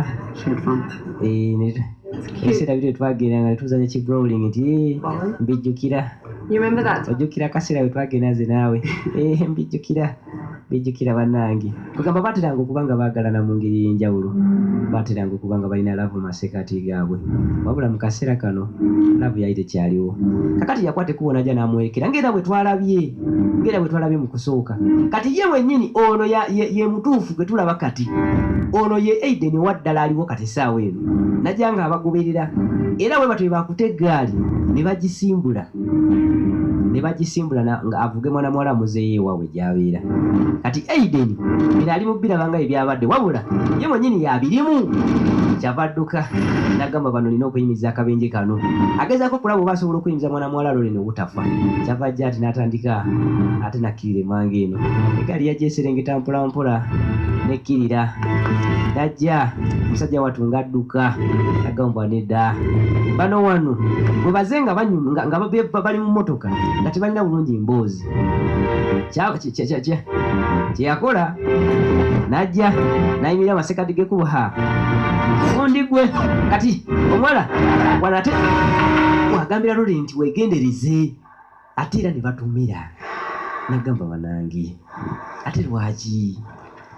ebiseera biri twagenda nga netuzanya ki bowling nti mbijjukira You remember that? ojjukira akaseera we twagenda nze naawe mbijjukira bannange kugamba bateranga okuba nga baagalana mu ngeri ey'enjawulo bateranga okuba nga balina laavu mu masekkati gaabwe wabula mu kaseera kano laavu yali tekyaliwo kakati yakwata ekkubo najja n'amuwerekera ng'era bwe twalabye mu kusooka kati ye wennyini ono ye mutuufu gwe tulaba kati ono ye Aiden waddala aliwo kati essaawa eno najja nga abagoberera era bwe batwe bakuta eggaali ne bagisimbula nga avuge mwana muwala muzeeyo ewaabwe gy'abeera kati Aiden bino ali mu biraba nga ebyabadde wabula ye mwennyini yabirimu kyava adduka n'agamba bano nina okuyimiriza akabenje kano agezaako okulaba oba asobola okuyimiza mwana muwala Lauren obutafa kyava ajja ati n'atandika ate nakkirira emanga eno egaali yajja eserengeta mpolampola nekkirira najja omusajja watunga adduka agamba nedda bano wano bwe baze nga bali mu mmotoka nga tebalina bulungi mboozi kyeyakola najja nayimirira amasekati g'ekkubo gundi gwe kati omuwala wano ate wagambira Lauren nti weegendereze ate era ne batumira nagamba banange ate lwaki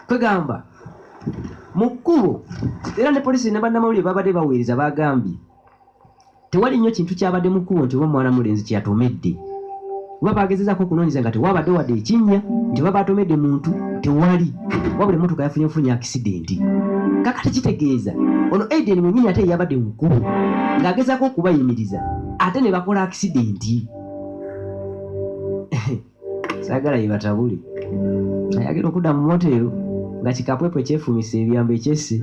kwegamba mu kkubo era ne polisi ne bannamawulire babadde baweereza bagambye tewali nnyo kintu kyabadde mu kkubo nti oba mwana mulenzi kyeyatomedde oba bagezezaako okunoonyeza nga tewabadde wadde ekinnya nti oba batomedde muntu tewali wabula emmotoka yafunye akisidenti kakati kitegeeza ono Aiden mwennyini ate yabadde mu kkubo ng'agezaako okubayimiriza ate ne bakola akisidenti saagala ye batabule ayagala okudda mu motero nga kikapwepwe kyefumisa ebyambo ekyesse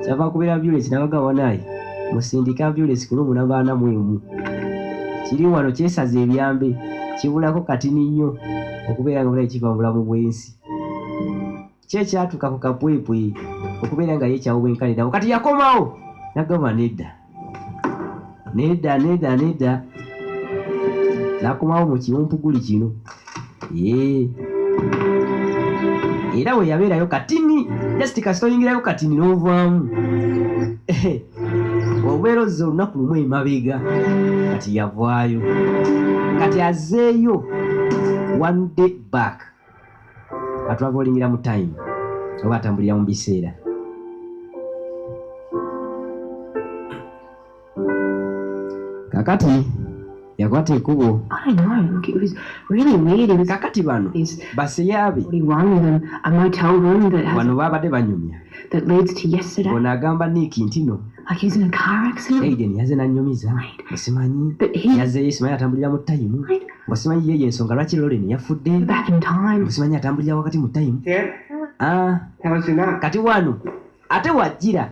kyava kubeera ambulance n'abagamba naye musindika ambulance ku lumu namba 41 kiri wano kyesaza ebyambe kibulako katini nnyo okubeera nga bulayi kiva mu bulamu bw'ensi kyekyatuuka ku kapwepwe okubeera nga yekyawo bwenkanirawo kati yakomawo nagamba nedda nakomawo mu kiwumpuguli kino era we yabeerayo katini just kasitoyingirayo katini n'ovaamu obeera ozza olunaku lumu emabega kati yavaayo kati azeeyo one day back atwavolingira mu time oba atambulira mu biseera kakati yakwata ekkubo. I don't know. Look, it was really weird. It was Kakati bano this baseyaabe 41 with a motel room that has bano baabadde banyumya. that leads to yesterday. Ono agamba Niiki nti no Like he was in a car accident. Aiden yazze n'annyumiza simanyi But he yazzeyo simanyi atambulira mu tayimu nga simanyi yeeyo ensonga lwaki Lauren yafudde back in time. simanyi atambulira wakati mu tayimu. How was your nap? Kati wano ate wajjira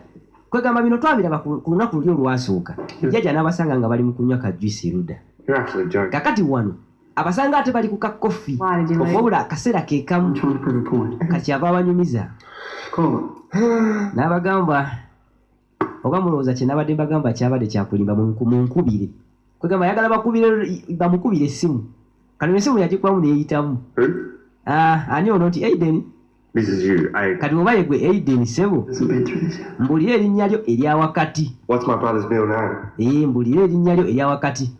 kwegamba bino twabiraba ku lunaku luli olwasooka jjajja n'abasanga nga bali mu kunywa ka juice erudda. You're actually joking. Kakati wano abasanga ate bali ku kakofi Why did you leave? wabula akaseera ke kamu Trying to prove a point. kakyava abanyumiza Cool. n'abagamba oba mulowooza kye nabadde mbagamba kyabadde kyakulimba mu nkubire kwegamba ayagala bamukubire essimu kati essimu yagikwamu neeyitamu. Who? Ani ono nti Aiden This is you. kati oba yegwe Aiden sebo Hasn't been through this yet. mbulira erinnya lyo eryawakati. What's my brother's middle name? Mbulira erinnya lyo eryawakati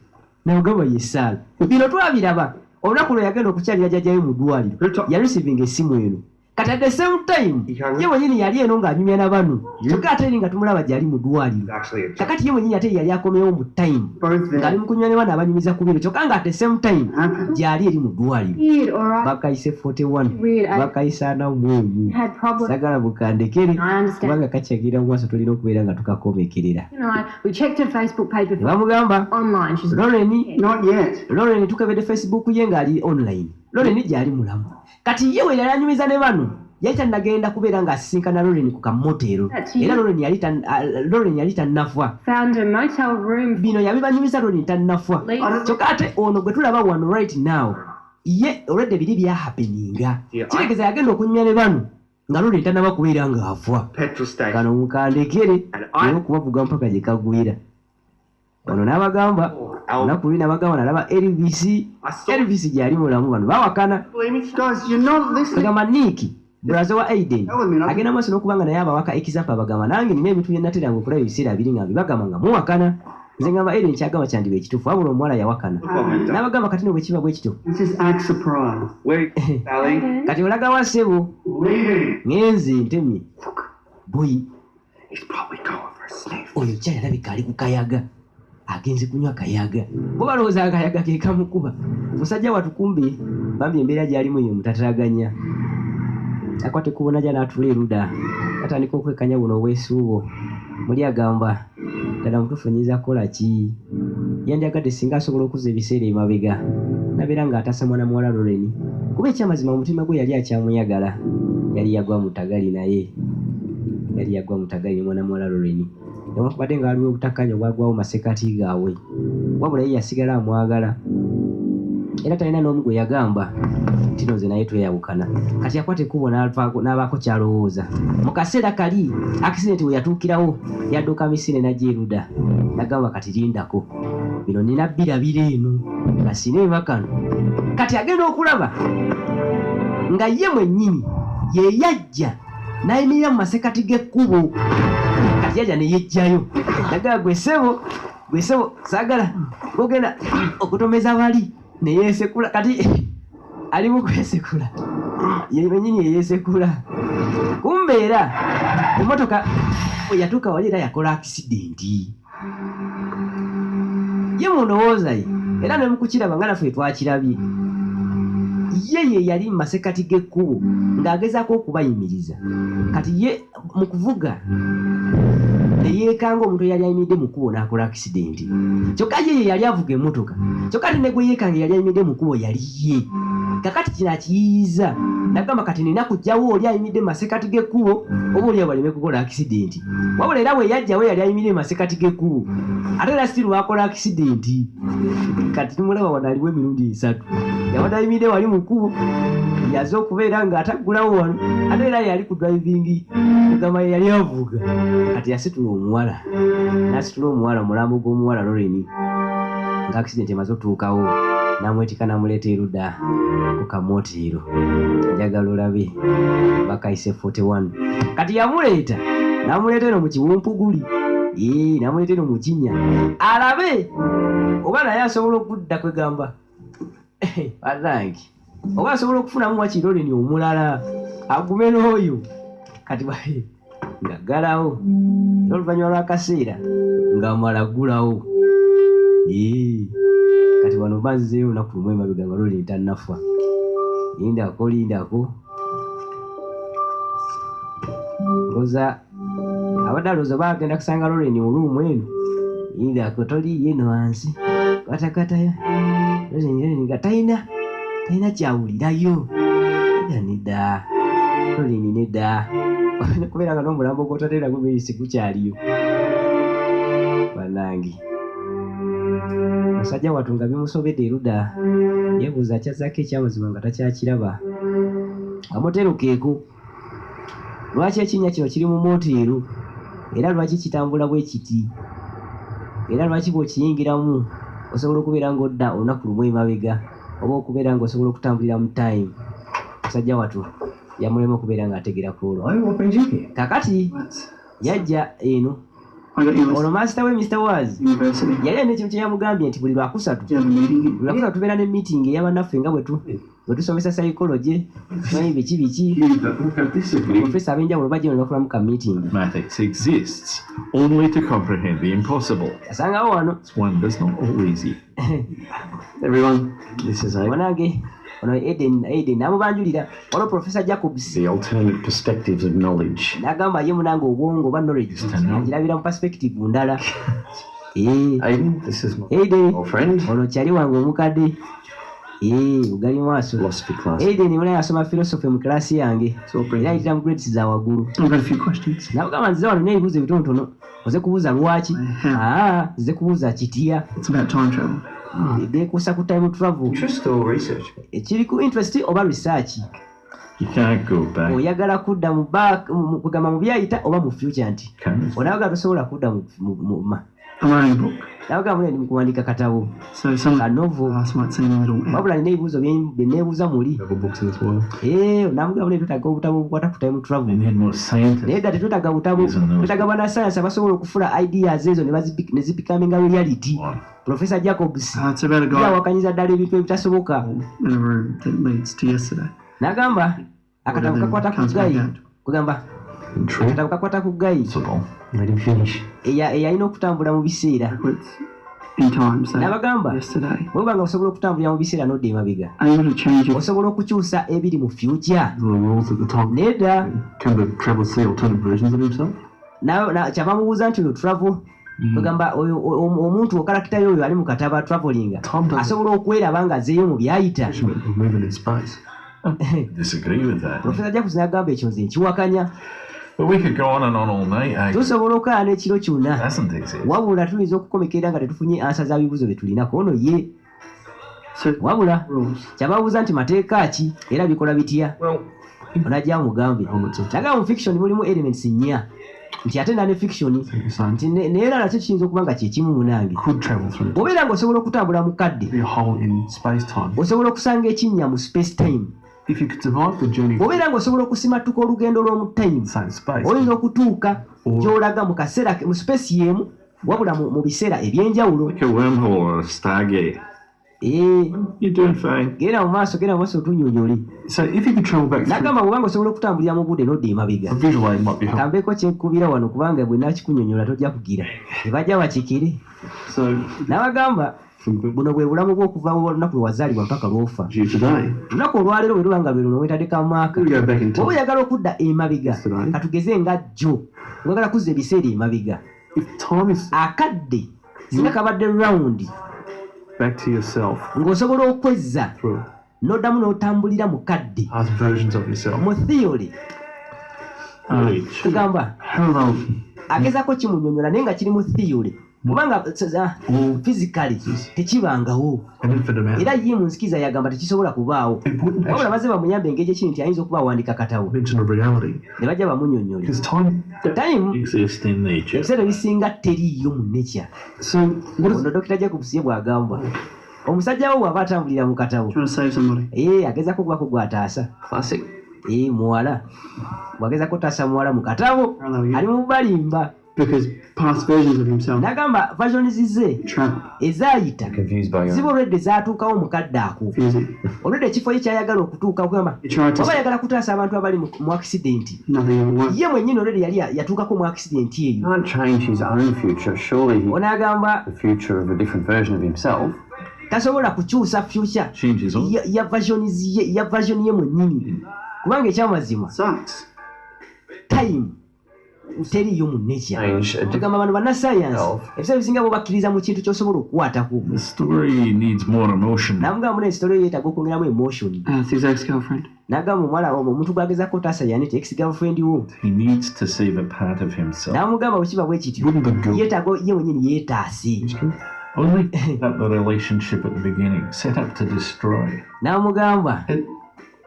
nagamba ye Saala. Bino twabiraba olunaku lwe yagenda okukyalira jjajjayo mu ddwaliro yarisivinga essimu eno kati at the same time ye mwenyini yali eno ng'anyumya na bano kyokka ate eri nga tumulaba gyali mu ddwaliro Actually, a kakati ye mwenyini ate yali akomewo mu time Both there. ng'ali mu kunywa ne bana abanyumiza ku biro kyokka nga at the same time Happened. gyali eri mu ddwaliro. Weird, alright. Bakayise 41 Weird. I bakayise 41 had problems. sagala bukandekere I understand. kubanga kakyagira mu maaso tulina okubeera nga tukakomekerera. You know, we checked her Facebook page Ne before. bamugamba Online. She's Not yet. Lauren tukebedde Facebook ye ng'ali online. Lauren gyali mulamu kati ye we yali anyumiza ne bano yali tannagenda kubeera ng'asisinkana Lauren ku kamotero That's you. era Lauren yali tannafa. found a motel room. Bino yabibanyumiza Lauren tannafa Late. kyokka ate ono gwe tulaba wano right now ye olwedde biri byahappeninga kiregeza yagenda okunyumya ne bano nga Lauren tannaba kubeera ng'afa. petrol station. Kano mukandekere And I- era okubavuga mpaka gye kagwira. Ono n'abagamba olunaku luli n'abagamba nalaba Elvis gyali mulamu bano bawakana. Guys, you're not listening. Bagamba Niiki brazo wa Aiden Tell me nothing. agenda maaso n'okuba nga naye abawaka example abagamba nange nina ebintu bye nateranga okulaba ebiseera biri nga mbibagamba nga muwakana. Nze ngamba Aiden kyagamba kyandiba ekituufu wabula omuwala yawakana. N'abagamba kati no bwe kiba bwe kityo This is act surprise. Wait, Sally. kati olaga wa ssebo Leaving. ngenze ntemye boyi He's probably going for a sniff. oyo kyali alabika ali ku kayaga agenze kunywa kayaga bo balowooza akayaga ke kamukuba musajja watukumbe bambi embeera gyalimu ye mutataraganya akwate kubona jya n'atula eruda atandika okwekanya buno obwesuubo muli agamba ddala mutuufu nyiza kukola ki yandyagadde singa asobola okuzza ebiseera emabega nabeera ng'atasa mwana muwala Lauren kuba ekyamazima omutima gwe yali akyamuyagala yali yagwa mutagali naye yali yagwa mutagali mwana muwala Lauren newankubadde nga waliwo obutakkaanya obwagwawo masekati gaabwe wabula ye yasigala amwagala era talina n'omu gwe yagamba nti no nze naye tweyawukana kati akwata ekkubo n'abaako kyalowooza mu kaseera kali akisidenti we yatuukirawo yadduka misine najja eruda nagamba kati lindako bino nina birabira eno nga sinema kano kati agenda okulaba nga ye mwennyini ye yajja n'ayimirira mu masekati g'ekkubo kati yajja ne yejjayo nagamba gwe ssebo saagala gogenda okutomeza bali ne yeesekula kati ali mu kwesekula ye mwennyini yeyeesekula kumbeera emmotoka bwe yatuuka wali era yakola akisidenti ye munowooza ye era ne mukukiraba nga naffe twakirabye ye yali mu masekati g'ekkubo ng'agezaako okubayimiriza kati ye mu kuvuga neyeekanga omuntu eyali ayimiridde mu kkubo n'akola akisidenti kyokka ye yali avuga emmotoka kyokka ate ne gwe yeekanga eyali ayimiridde mu kkubo yali ye kakati kino akiyiiza nagamba kati nina kujjawo oli ayimiridde mu masekati g'ekkubo oba oli abaleme kukola akisidenti wabula era bwe yajjawo yali ayimiridde mu masekati g'ekkubo ate era siti lwakola akisidenti kati tumulaba wano aliwo emirundi 3 yabadde ayimiridde wali mu kkubo yaze okubeera ng'ataggulawo wano ate era yali ku drivingi mugamba ye yali avuga kati yasitula omuwala n'asitula omuwala omulambo gw'omuwala Lauren nga akisidenti emaze otuukawo n'amwetika n'amuleeta eruda ku kamotiiro njagala olabe bakayise 41 kati yamuleeta n'amuleeta eno mu kiwumpuguli n'amuleeta eno mu kinnya alabe oba naye asobola okudda kwegamba banange oba asobola okufunamu wakiri Lauren omulala agume n'oyo kati ngaggalawo era oluvannyuma lw'akaseera ng'amala ggulawo wano banzizeyo olunaku lumu emabega nga Lorraine tannafa. Lindako. Ngoza abadde alowooza bagenda kusanga Lorraine mu luumu eno. Lindako toliiyo eno wansi. Katakatayo. Lorraine nga talina kyawulirayo. Nedda. Lorraine nedda. Kubeera nga n'omulambo gw'otateera gumuyisi gukyaliyo. Bannange. Musajja wattu nga bimusobedde erudda. Yeebuuza akyazzaako ekyamazima nga takyakiraba. Amotero keeko. Lwaki ekinnya kino kiri mu mooteero? Era lwaki kitambula bwe kiti? Era lwaki bw'okiyingiramu osobola okubeera ng'odda olunaku lumu emabega oba okubeera ng'osobola okutambulira mu time? Musajja wattu yamulema okubeera ng'ategeera ku olwo. Kakati yajja eno. Ono master we Mr. Waz yali alina ekintu kye yamugambye nti buli lwakusatu tubeera ne meeting ey'abannaffe nga bwe tusomesa psychology tumanyi biki professor ab'enjawulo bajja ne bafulamu ka meeting. Mathematics exists only to comprehend the impossible. Asangawo wano One does not always eat. Everyone, this is Abe. Mwanange ono Eden namubanjulira wano Professor Jacobs The alternate perspectives of knowledge. n'agamba ye munange obwongo oba knowledge agirabira mu perspective ndala. Aiden, this is my Eden old friend. ono kyali wange omukadde ugali maaso. Philosophy class. Eden muna yasoma philosophy mu class yange So brilliant. era ayitira mu grades za waggulu. I've got a few questions. Nabugamba nzize wano n'ebibuuzo ebitonotono oze kubuuza lwaki nzize kubuuza kitya It's about time travel. beekuusa ku time travel. Interest or research? Kiri ku interest oba research. You can't go back. Oyagala kudda mu back kugamba mu byayita oba mu future nti Can't. onabaga tosobola kudda mu I'm writing a book. nabaga muli ndi mu kuwandiika katabo So some ka novel class might seem a little wabula nina ebibuuzo bye neebuuza muli Several books in this world. namugamba muli twetaaga obutabo obukwata ku time travel We need more scientists. naye ddala tetwetaaga butabo twetaaga bannasayansi abasobola okufula ideas ezo ne zibikaminga reality. Professor Jacobs it's about a guy yawakanyiza ddala ebintu ebitasoboka in a room that leads to yesterday. n'agamba akatabo kakwata ku gayi kugamba akatabo kakwata ku gayi Let him finish. eyalina okutambula mu biseera Backwards in time. So n'abagamba yesterday. bweba nga osobola okutambulira mu biseera n'odda emabega Able to change it. osobola okukyusa ebiri mu future. The rules at the top. Nedda Can the traveler see alternate versions of himself? kyava mubuuza nti oyo travel kugamba omuntu okarakita yoyo ali mu kataba traveling asobola okweraba nga azeeyo mu byayita. Of moving in space. Disagree with that. Professor Jacobs n'agamba ekyo nze nkiwakanya. But we could go on and on all night. Tusobola okaana ekiro kyonna Doesn't exist. wabula tuyinza okukomekerera nga tetufunye ansa za bibuuzo bye tulinako. Ono ye So wabula rules. kyababuuza nti mateeka ki era bikola bitya. Well, Onajja mugambe nagamba mu fiction mulimu elements nnya nti ate nane fiction science nti neera nakyo kiyinza okuba nga kyekimu munange. could travel through. Obeera ng'osobola okutambula mu kadde Be a hole in space time. osobola okusanga ekinnya mu space time. If you could survive the journey Obeera ng'osobola okusimattuka olugendo lw'omu time inside space, oyinza okutuuka gy'olaga mu kaseera mu space y'emu wabula mu biseera ebyenjawulo. Like a wormhole or a stargate. You're doing fine. Genda mu maaso otunnyonnyole. so if you could travel back through, Nagamba bw'obanga osobola okutambulira mu budde n'odda emabega. a visual aid might be helpful. Kambeeko kyenkubira wano kubanga bwe nakikunnyonnyola tojja kugira tebajja bakikire. So N'abagamba from buno bwe bulamu bw'okuva olunaku lwe wazaalibwa mpaka lw'ofa. you today, Olunaku olwaleero bwe luba nga lwe luno wetadeka mu maaka. we go back in Bw'oba time. oyagala okudda emabega Yesterday. katugeze nga jjo oyagala kuzza ebiseera emabega If time is akadde singa kabadde round back to yourself ng'osobola okwezza through n'oddamu n'otambulira mu kadde past versions of yourself. mu theory tugamba Parallel agezaako kimunnyonnyola naye nga kiri mu theory kubanga physically tekibangawo an infinite amount. era ye mu nzikiza yagamba tekisobola kubaawo It wouldn't wabula actually baze bamuyambe engeri ekiri nti ayinza okuba awandika katabo mention of reality ne bajja bamunnyonnyole because time. time Exist in nature. ebiseera ebisinga teriiyo mu nature. So what is ono Dr. Jacobs ye bw'agamba omusajja wo bw'aba atambulira mu katabo Trying to save somebody. agezako okubako gw'ataasa Classic. muwala bw'agezako otaasa muwala mu katabo ali mu balimba Because past versions of himself n'agamba versions ze travel. ezaayita Confused by ziba your olwedde zaatuukawo mukadde ako Confusing. olwedde ekifo ye kyayagala okutuuka kugamba He tried to oba ayagala kutaasa abantu abali mu accident nothing ever worked. ye mwennyini olwedde yali yatuukako mu accident eyo can't change his own future. Surely he, onaagamba the future of a different version of himself. tasobola kukyusa future Changes all. ya version ye mwennyini kubanga ekyamazima Sucks. time teriyo mu nature tugamba bano bannasayansi ebiseera ebisinga bo bakkiriza mu kintu kyosobola okukwatako The story needs more emotion. namugamba muna esitole yeetaaga okwongeramu emotion It's his ex-girlfriend. nagamba omuwala omuntu gwagezako tasayanite ex girlfriend wo He needs to save a part of himself. namugamba bwekiba bwe kityo Wouldn't the girl yeetaaga ye wenyini yeetaase only set up the relationship at the beginning, set up to destroy? namugamba It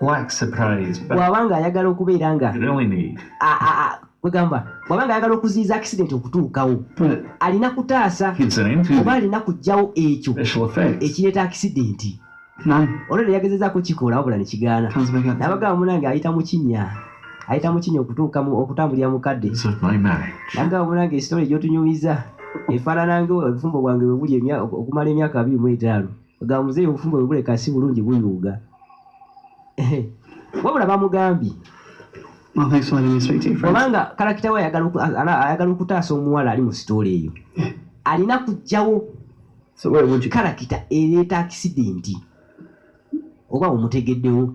lacks surprise, but bw'abanga ayagala okubeera nga you really need. kwegamba bw'abanga ayagala okuziyiza accident okutuukawo But alina kutaasa Kids are into oba the alina kuggyawo ekyo special effects. ekireeta accident none olwedde yagezezaako kikola wabula ne kigaana comes back out. nabagamba munange ayita mu kinnya okutambulira mukadde It's of my marriage. nagamba munange esitole gy'otunyumiza efaanana obufumbo bwange bwe buli okumala emyaka 25 ogamba muzeeyi obufumbo bwe buleka si bulungi buyuuga wabula bamugambye Well, thanks for letting me speak to you, friends. obanga kalakita we ayagala okutaasa omuwala ali mu sitole eyo alina kuggyawo So where would you kalakita ereeta akisidenti oba omutegeddewo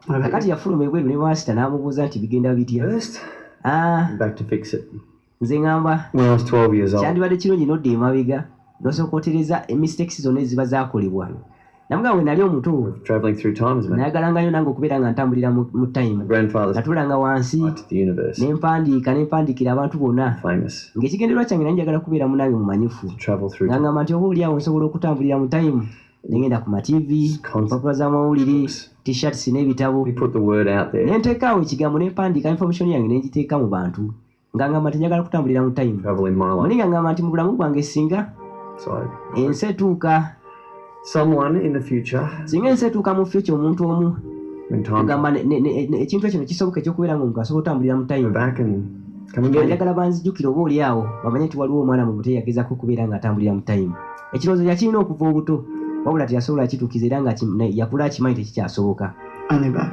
kakati yafuluma ebweru ne masita n'amubuuza nti bigenda bitya first? Back to fix it. nze ngamba When I was 12 years old, kyandibadde kirungi nodda emabega n'osooka otereza emistakes zonna eziba zaakolebwa namugamba we nali omuto traveling through times, man. nayagalangayo nange okubeera nga ntambulira mu My time grandfather's natulanga wansi to the universe, nempandiikira abantu bonna famous. ng'ekigendererwa kyange nanye njagala kubeera munange mumanyifu Travel through ngamba nti oba oliawo nsobola okutambulira mu time negenda ku mativi empapula z'amawulire t-shirts n'ebitabo We put the word out there. nenteekaawo ekigambo nempandiika information yange negiteeka mu bantu nga ngamba nti njagala kutambulira mu time Travel in my life. mulinga ngamba nti mu bulamu bwange singa So ensi etuuka someone in the future, singa ensi etuuka mu future omuntu omu when time ogamba ekintu ekyo nekisoboka ekyokubeera nga omuntu asobola otambulira mu go time back and come and get you. njagala banzijjukire oba oli awo bamanye nti waliwo omwana mu buto eyagezako okubeera nga atambulira mu time ekirowoozo yakirina okuva obuto wabula teyasobola kituukiza era nga yakula akimanyi tekikyasoboka Only back.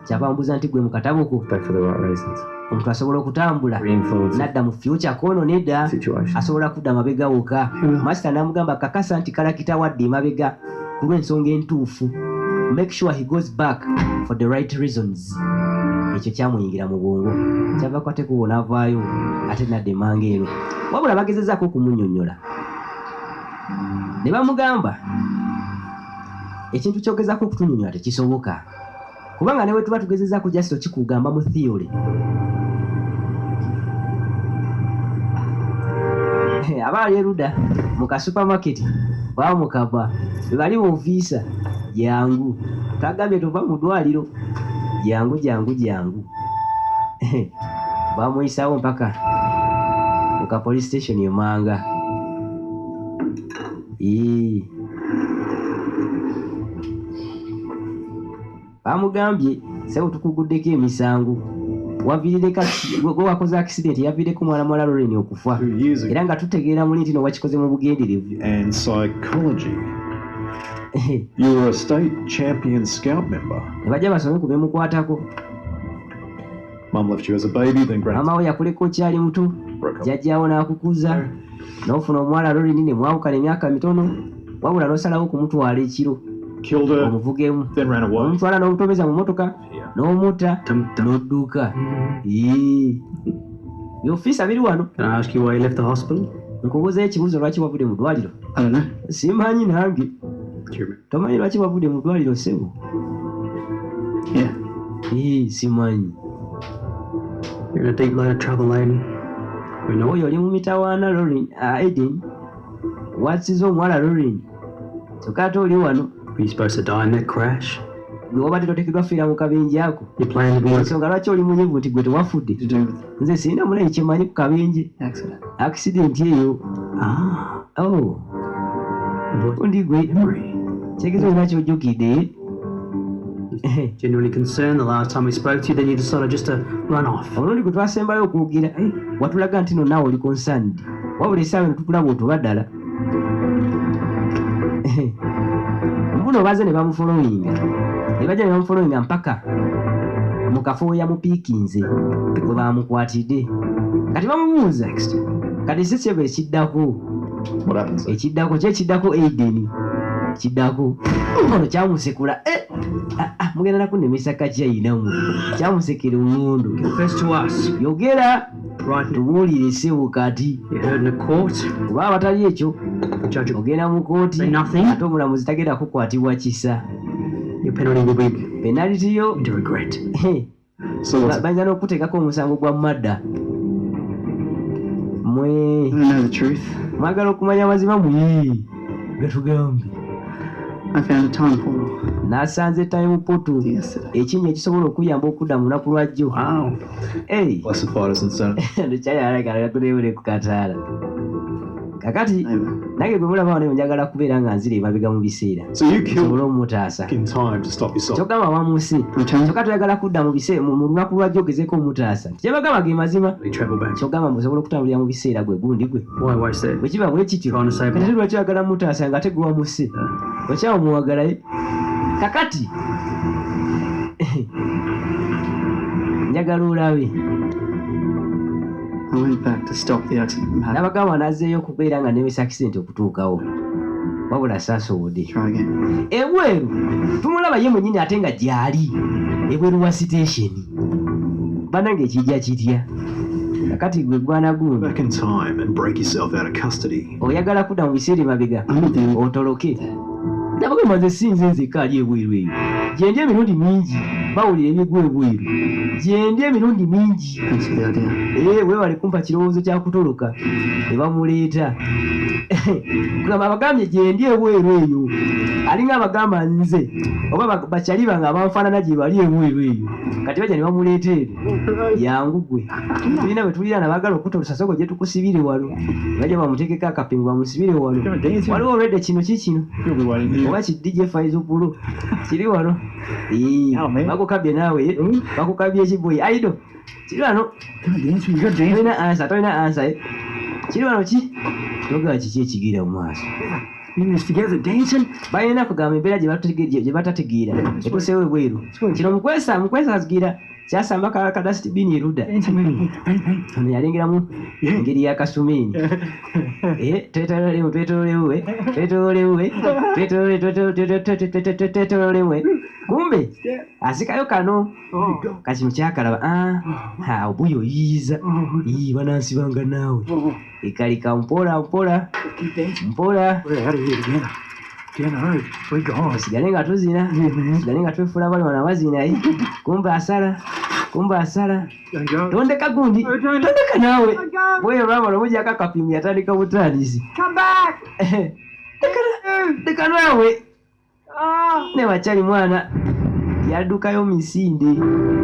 kyava mbuuza nti gwe mu katabo ko Back for the right reasons. omuntu asobola okutambula Reinfluence nadda mu future kono nedda situation. asobola kudda mabega woka masita namugamba kakasa nti kalakita wadde emabega ku lw'ensonga entuufu make sure he goes back for the right reasons ekyo kyamuyingira mu bwongo kyava kwatekubo n'avaayo ate nadda emanga eno wabula bagezezaako okumunnyonnyola ne bamugamba ekintu kyogezaako okutunnyonnyola tekisoboka kubanga ne bwe tuba tugezezaako jasito kikugamba mu theory abaali eruda mu kasupamaketi oba mukaba bebali muviisa jangu tagambye tova mu ddwaliro jangu bamuyisaawo mpaka mu ka police station emanga bamugambye sebo tukuguddeko emisango wavirireko gwe wakoze accident yaviireko mwana muwala Lorraine okufa 2 years ago. era nga tutegeera muli nti nowakikoze mu bugenderevu And psychology. You were a state champion scout member. ne bajja basome ku bemukwatako Mum left you as a baby, then grand maama we yakuleka okyali muto broke up. jjajjaawo n'akukuza n'ofuna omuwala Lorraine ne mwawukana emyaka mitono wabula n'osalawo kumutwala ekiro Killed her, omuvugemu then ran away. omutwala n'omutomeza mu motoka n'omutta n'odduka byofiisa biri wano Can I ask you why you left the hospital? nkubuuzayo ekibuuzo lwaki wavudde mu ddwaliro I don't know. simanyi nange Do you remember? tomanyi lwaki wavudde mu ddwaliro ssebo Yeah. simanyi You're in a deep load of trouble, Aiden. We know oyo oli mu mitawaana Lorraine Aiden wasiza omuwala Lorraine kyokka ate oli wano Were you supposed to die in that crash? gwe wabadde totekeddwa fiira mu kabenje ako You planned to be ensonga lwaki oli munyivu nti gwe tewafudde To do with nze sirina munayi kyemanyi ku kabenje the accident. accident eyo ondi gwe kyegezo olina kyojjukidde genuinely concerned the last time we spoke to you, then you decided just to run off. omulundi gwe twasembayo okwogera watulaga nti nonaawe oli concerned wabula essaawa eno tukulaba otuba ddala mbuno baze ne bamufolowinga ne bajja ne bamufolowinga mpaka mu kafo yamupiikinze bwe bamukwatidde kati bamubuuza kati si kyeba ekiddako What happens? Ekiddako kyekiddako Aiden kiddako ono kyamusekula mugenda nakunemesa kakyayinamu kyamusekera omundu. Confess to us. Yogera Right. tubuulire ssebo kati You heard in the court. oba abatali ekyo The judge will ogenda mu kooti say nothing. ate omulamuzi tagenda kukwatibwa kisa. Your penalty will be Penaliti yo into regret. So what's bayinza n'okuteekako omusango gwa madda. Mwe I don't know the truth. mwagala okumanya amazima muyi gatugambe. I found a time portal Nasanze time portal yesterday. ekinnya ekisobola okuyamba okudda mu lunaku lwajjo. Wow. classified as insane? Ndekyayalagalagatulebule ku kataala kakati Over. nange gwe mulaba wano njagala kubeera nga nzira emabega mu biseera So you killed sobole omutaasa in time to stop yourself. kyogamba wamuse kyokka toyagala kudda mu biseera mu lunaku lwajjo ogezeeko omutaasa kyebagamba ge mazima We travel back. kyogamba musobola okutambulira mu biseera gwe gundi gwe Why waste it? bwe kiba bwe kityo Trying to save kati lwaki oyagala mutaasa nga ate gwe wamuse okyawo muwagalayo kakati njagala olabe I went back to stop the accident from happening. n'abagamba nazzeeyo okubeera nga nemesa akisente okutuukawo wabula saasobodde Try again. ebweru tumulaba ye mwennyini ate nga gyali ebweru wa sitesheni banange ekijja kitya kakati gwe gwana gundi Back in time and break yourself out of custody. oyagala kudda mu biseera emabega I'm not the only otoloke nabagamba nze sinze nzekka ali ebweru eyo gyendi emirundi mingi bawulira ebigwa ebweru gyendi emirundi mingi Thanks for the idea. weewale kumpa kirowoozo kyakutoloka ne bamuleeta kugamba abagambye gyendi ebweru eyo alinga abagamba nze oba bakyaliba nga abanfaanana gye bali ebweru eyo kati bajja ne bamuleeta eri yangu gwe tulina bwe tulira nabagala okutolosa soko gye tukusibire wano bajja bamuteekeko akapingu bamusibire wano waliwo olwedde kino kikino You'll be waiting here. oba kidije faizupulo kiri wano bakukabye naawe bakukabye ekiboyi aido kiri wano tolina ansa kiri wano ki togaa kiki ekigira mu maaso balina kugamba embeera gye batategeera etuseewo ebweru kino mukwesa zigira kyasamba kadasitibini erudda ono yalengeramu engeri yakasumeeni twetololewe kumbe asikayo kano kakino kyakalaba obuyi oyiiza banansibanga naawe ekalika mpola sigale nga tuzina sigale nga twefuula bali wana bazina kumbe asala tondeka gundi tondeka naawe bweyo lwamala omujjako akapimu yatandika butandisi deka naawe ne wakyali mwana yaddukayo misinde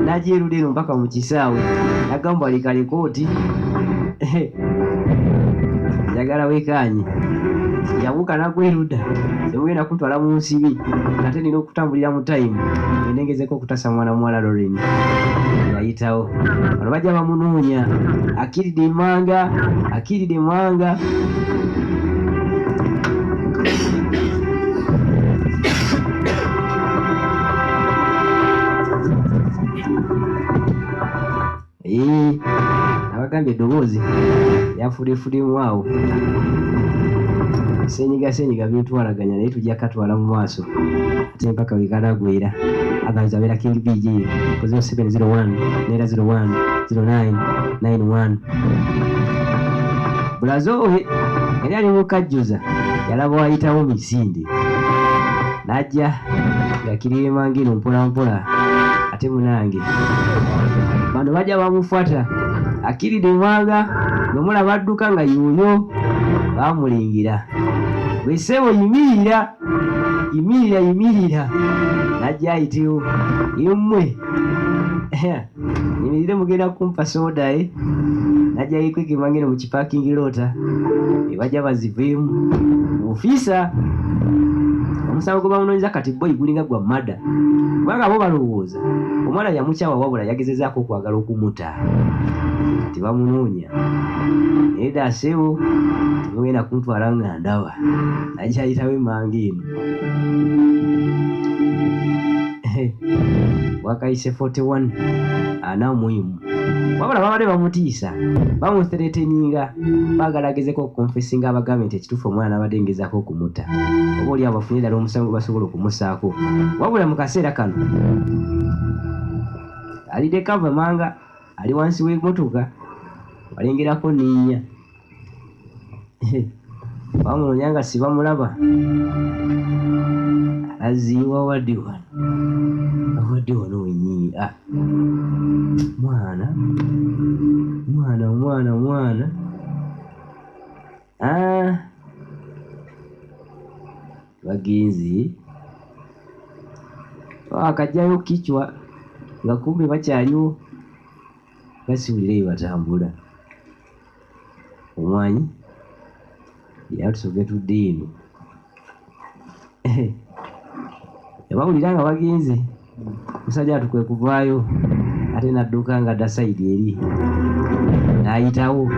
nagyeruda eno mpaka mu kisaawe nagamba alikalekooti njagala wekanye yabuuka nagweruda semugenda kuntwala mu nsibi ate nina okutambulira mu tayimu endengezeko okutasa mwana muwala Loren yayitawo bano bajja bamunoonya akiridde emanga abagambye eddoboozi lyafudefudemu awo senyiga bintwalaganya naye tujja katwala mu maaso ate mpaka wekanagwera aganza abeera king bj 0701 nera 01 0991 bulazo we yali ali mukajjuza yalaba wayitawo misinde najja yakirira emangino mpolampola ate munange bano bajja bamufuata akiridde emanga nomulaba adduka nga yuuyo bamulingira bwesebo yimirira najja ayitewo yemmwe yimirire mugenda kumpa soda najja yikweka emangino mu kipakingi loota ebajja baziveemu ofiisa omusango gwe bamunoonyeza kati boyi gulinga gwa madda kubanga bo balowooza omwana yamukyawa wabula yagezezaako okwagala okumuta tebamunoonya naye daasebo temugenda kuntwala nga ndaba najja ayitawo emanga eno wakayise 41 ana muyimu wabula babadde bamutiisa bamutereteninga baagala agezeko okukonfesinga abagambe nti ekituufu omwana abadde ngezaako okumutta oba oli abo bafunye ddala omusango basobola okumusaako. Wabula mu kaseera kano alidde kava manga ali wansi w'emmotoka walengerako ninnya bamunoonya nga si bamulaba alaziibwa wadde wano wennyini. Mwana bagenzi akajjayo kichwa nga kumbe bakyaliwo basibulireyo batambula. Omwanyi yatusogetudde eno yabawulira nga bagenze musajja atukwe kuvaayo ate nadduka nga dda sayidi eri n'ayitawo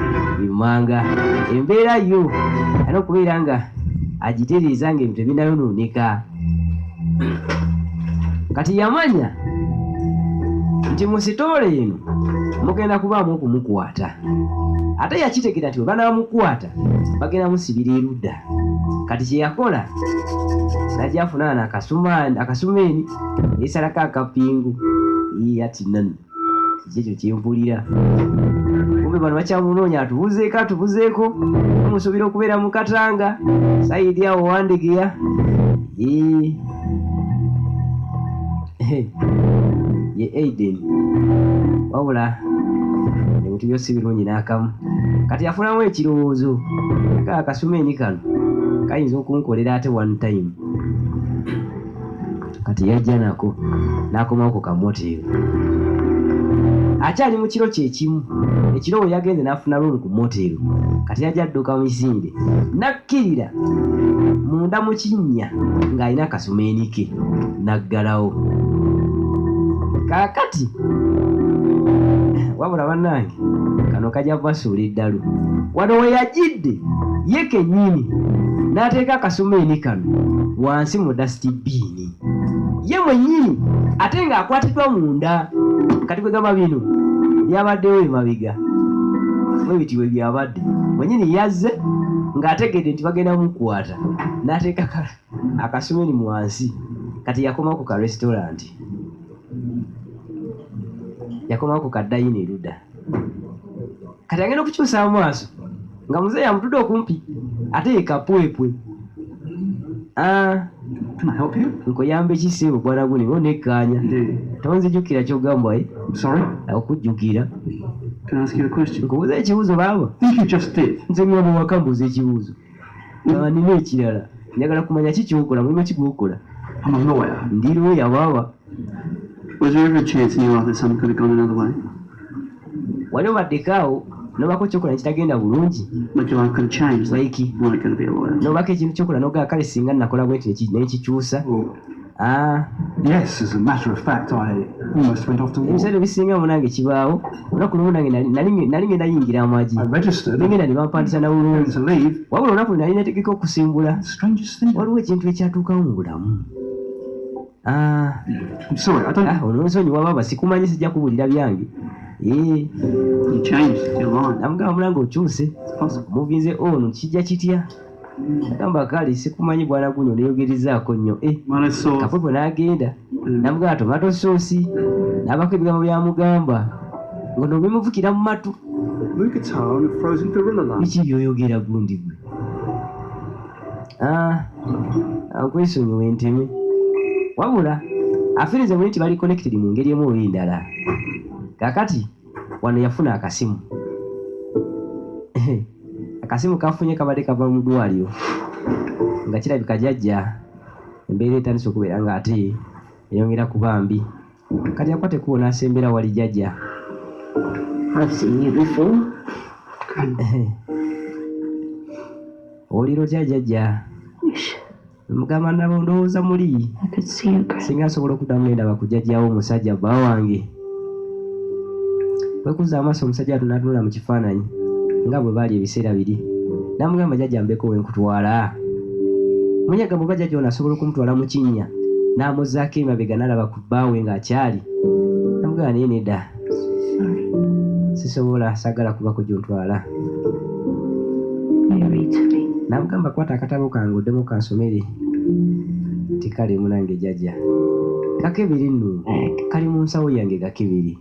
emanga embeera yo alina okubeera nga agitereeza nga ebintu ebinayonooneka. Kati yamanya nti mu sitoole eno mugenda kubaamu okumukwata ate yakitegera nti bwe banaamukwata bagenda musibira erudda. Kati kye yakola najja afunaana akasumeeni yeesalako akapingu ati nani kiki ekyo kyempulira kumbe bano bakyamunoonya atubuzeeko bamusuubira okubeera mu Katanga sayidi awo Wandegeya ye Aiden wabula ebintu byosi birungi n'akamu. Kati yafunamu ekirowoozo aga akasumeeni kano kayinza okunkolera ate one time. Kati yajja nako n'akomawo ku kamotero akyali mu kiro kyekimu. Ekiro we yagenze n'afuna lumu ku motero. Kati yajja adduka misinde nakkirira munda mu kinnya ng'alina akasumeeni ke naggalawo. Kaakati wabula bannange kano kajja kubasuula eddalu. Wano we yajidde ye kennyini n'ateeka akasumeeni kano wansi mu dasitibiini ye mwennyini ate ng'akwatiddwa munda. Kati kwegamba bino byabaddewo emabega mwebiti we byabadde mwennyini yazze ng'ategedde nti bagenda mukwata n'ateeka akasumeeni mu wansi. Kati yakomawo ku ka restaurant, yakomawo ku kaddayini erudda. Kati agenda okukyusa amaaso nga muzeeyi amutudde okumpi ate yekapwepwe. Can I help you? Nkuyamba ekiseebo bwana guni onekkaanya tonzijukira kyogamba I'm sorry? okujjukira. Can I ask you a question? Nkubuuza ekibuuzo baaba. I think you just did. Nze ngamba waka mbuuza ekibuuzo. Nina ekirala njagala kumanya ki kyokola mulimu ki gwokola. I'm a lawyer. Ndi lawyer baaba. Was there ever a chance in your life that something could have gone another way? Wali obaddekaawo nobako kyokola nekitagenda bulungi Like your life could have changed? Like you weren't going to be a lawyer? nobako ekintu kyokola nogaa kale singa nakola bwenti nekikyusa. Yes, as a matter of fact, I almost went off to war. Ebiseera ebisinga munange kibaawo olunaku lumu nange nali ngenda yingira amagi I registered nengenda ne bampandisa na bulungi to leave. wabula olunaku nali netegeka okusimbula. The strangest thing. Waliwo ekintu ekyatuukawo mu bulamu. I'm sorry, I don't. Olw'ensonyiwa baba sikumanyi sijja kubuulira byange. You changed your mind. Namugamba mulanga okyuse It's possible. muvinze ono kijja kitya. Agamba kale sikumanyi bwana guno neyogerizaako nnyo. When I saw Kapwepo n'agenda namugamba tomato soosi n'abako ebigambo byamugamba ngono bimuvukira mu matu. blue guitar and a frozen gorilla lamp. Biki byoyogera gundi gwe? Ankwesonyiwa enteme. Wabula afirize muli nti bali connected mu ngeri emu oba endala. Kakati wano yafuna akasimu. Akasimu kafunye kabadde kava mu ddwaliro nga kirabika jjajja embeera etandise okubeera nga ate eyongera kuba mbi. Kati yakwate kuwo n'asembera wali jjajja. I've seen you before. Owulira otya jjajja? Mugamba nabo ndowooza muli. I could see you cry. Singa asobola okuddamu endaba ku jjajjaawo omusajja bba wange. Kwekuza amaaso omusajja atunatunula mu kifaananyi nga bwe baali ebiseera biri. Namugamba jjajja mbeko wenkutwala. Munyaga bwe bajjajja ono asobola okumutwala mu kinnya n'amuzzaako emabega n'alaba ku bbaawe ng'akyali. Namugamba naye nedda. sisobola sagala kubako gyontwala. You read to me. Namugamba kwata akatabo kange oddemu kansomere. Tikali munange jjajja. Kakebiri nno kali mu nsawo yange gakebiri.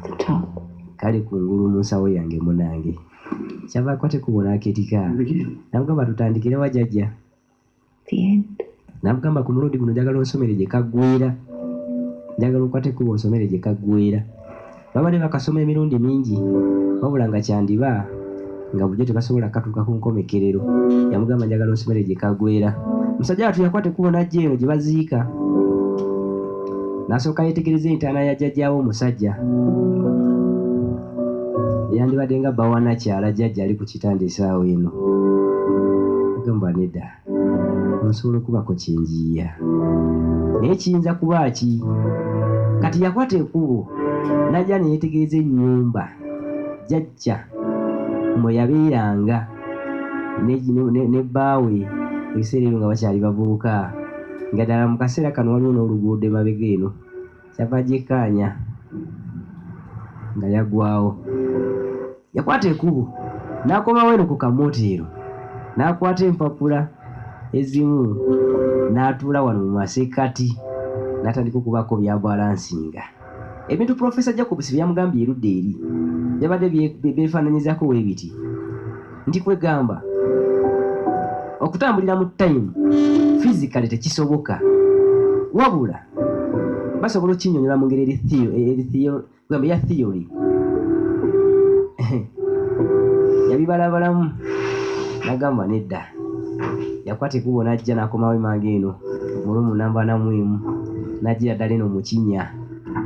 The top. Kali kungulu mu nsawo yange munange. Kyava kwate kubona akeetika. Namugamba tutandikire wa jjajja. The end. Namugamba ku mulundi guno njagala onsomere gye kaggwera. Njagala okwate kuba onsomere gye kaggwera. Babadde bakasoma emirundi mingi wabula nga kyandiba nga bujjo tebasobola katuuka ku nkomekerero. Yamugamba njagala onsomere gye kaggwera. Musajja watu yakwate kubona ajja eno gye baziika. N'asooka yeetegereza entaana ya jjajjaawo omusajja. Yandibadde nga bba wa nakyala jjajja ali ku kitanda essaawa eno. Agamba nedda nsobola okubako kyenjiya. Naye kiyinza kuba ki? Kati yakwata ekkubo n'ajja ne yeetegereza ennyumba jjajja mwe yabeeranga ne bbaawe ebiseera ebyo nga bakyali bavubuka. Nga ddala mu kaseera kano waliwo n'oluguudo emabega eno. Kyava gyekkaanya nga yaggwawo. Yakwata ekkubo n'akomawo eno ku kamootero n'akwata empapula ezimu n'atuula wano mu masekkati n'atandika okubako byabalansinga. Ebintu Profesa Jacobs bye yamugambye erudda eri byabadde byefaananyizako bwe biti nti kwegamba okutambulira mu time physically tekisoboka, wabula basobola okinnyonnyola mu ngeri ya theory. Yabibalabalamu n'agamba nedda. Yakwata ekkubo n'ajja n'akomawo emange eno mulumu namba namwemu n'ajjira ddala eno mu kinnya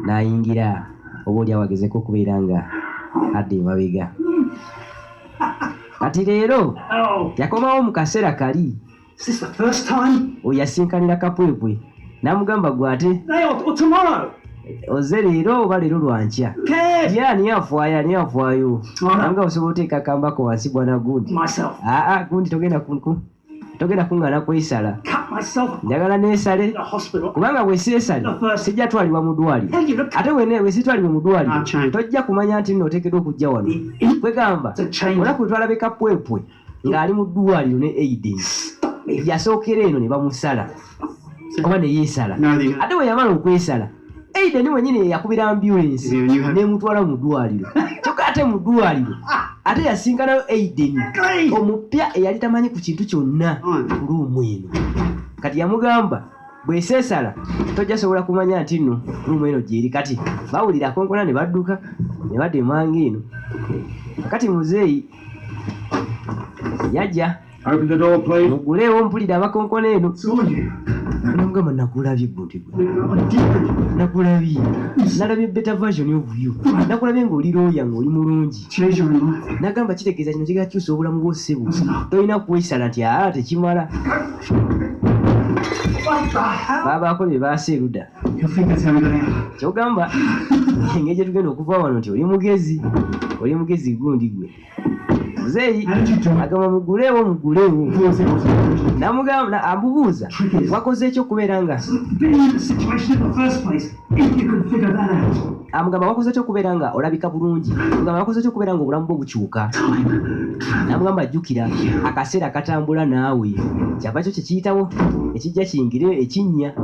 n'ayingira oba oli awagezeko okubeera nga adda emabega. Kati leero yakomawo mu kaseera kali. Is this the first time? Oyo yasinkanira kapwepwe n'amugamba gwate Today or tomorrow? oze leero oba leero lwankya. Kev! Ye ani afaayo. Anga osobola oteeka akambako wansi bwana Gundi. Myself. Gundi togenda kuŋŋaana kwesala. Cut myself. Njagala neesale The hospital. kubanga bwe seesale sijja twalibwa mu ddwaliro. Tell you to Ate bwe sitwalibwe mu ddwaliro I'll change. tojja kumanya nti nno oteekeddwa okujja wano. Kwegamba To change. olunaku lwe twalabe kapwepwe ng'ali mu ddwaliro ne Aiden yasookera eno ne bamusala oba ne yeesala. No, the- Ate bwe yamala okwesala Aiden wennyini yakubira ambulensi Yeah, you have- n'emutwala mu ddwaliro. Kyokka ate mu ddwaliro ate yasinkanayo Aiden Great. omupya eyali tamanyi ku kintu kyonna ku luumu eno. Kati yamugamba bw'eseesala tojja sobola kumanya nti nno luumu eno gyeri. Kati bawulira konkona ne badduka ne badda emange eno. Kati muzeeyi yajja Open the door, please. muguleewo mpulira abakonkona eno. It's all you. Namugamba nakulabye Gundi gwe. I'm different. Nakulabye. Nalabye better version of you. Nakulabye ng'oli looya ng'oli mulungi. Change your life. Nagamba kitegeeza kino kigakyusa obulamu bwo ssebo. Tolina kwesala nti tekimala. What the hell? Baabaako bye baasa erudda. You think that's everything else? Kyogamba engeri gye tugenda okuva wano nti oli mugezi Gundi gwe. Muzeeyi How did you do it? agamba muguleewo. Before it was a question. Namugamba amubuuza wakoze ekyo okubeera nga Being in the situation in the first place, if you could figure that out. amugamba wakoze ekyo okubeera nga olabika bulungi. Amugamba wakoze ekyo okubeera nga obulamu bwo bukyuka. Namugamba jjukira akaseera katambula naawe kyava kyo kyekiyitawo ekijja kiyingire ekinnya.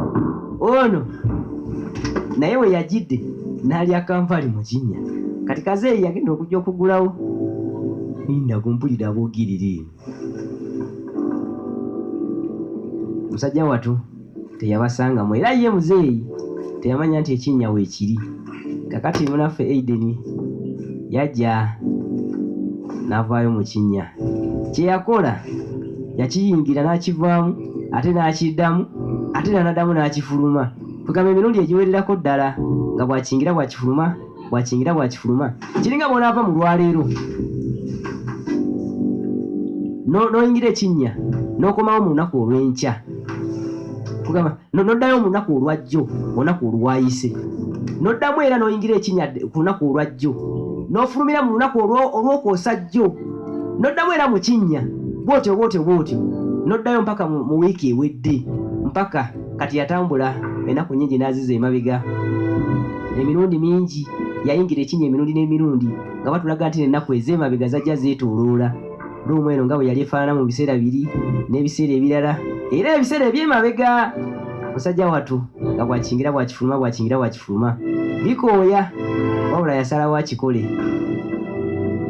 Ono naye we yagidde n'alya kanvaali mu kinnya. Kati kazeeyi yagenda okujja okugulawo linda kumpulira aboogirira eno. Musajja watu teyabasangamu era ye muzeeyi teyamanya nti ekinnya weekiri. Kakati munaffe Aiden yajja n'avaayo mu kinnya. Kye yakola yakiyingira n'akivaamu ate n'akiddamu ate n'anaddamu n'akifuluma. Kugamba emirundi egiwererako ddala nga bw'akingira bw'akifuluma kiringa bw'onaava mu lwaleero n'oyingira ekinnya n'okomawo mu lunaku olw'enkya. Kugamba n'oddayo mu lunaku olwajjo olunaku olwayise n'oddamu era n'oyingira ekinnya ku lunaku olwajjo n'ofulumira mu lunaku olw'okwosa jjo n'oddamu era mu kinnya bw'otyo n'oddayo mpaka mu wiiki ewedde mpaka kati yatambula ennaku nnyingi n'aziza emabega emirundi mingi yayingira ekinnya emirundi n'emirundi nga batulaga nti ennaku ez'emabega zajja zeetooloola luumu eno nga bwe yali efaanana mu biseera biri n'ebiseera ebirala era ebiseera eby'emabega musajja wattu nga bwakingira bwakifuluma bikooya wabula yasalawo akikole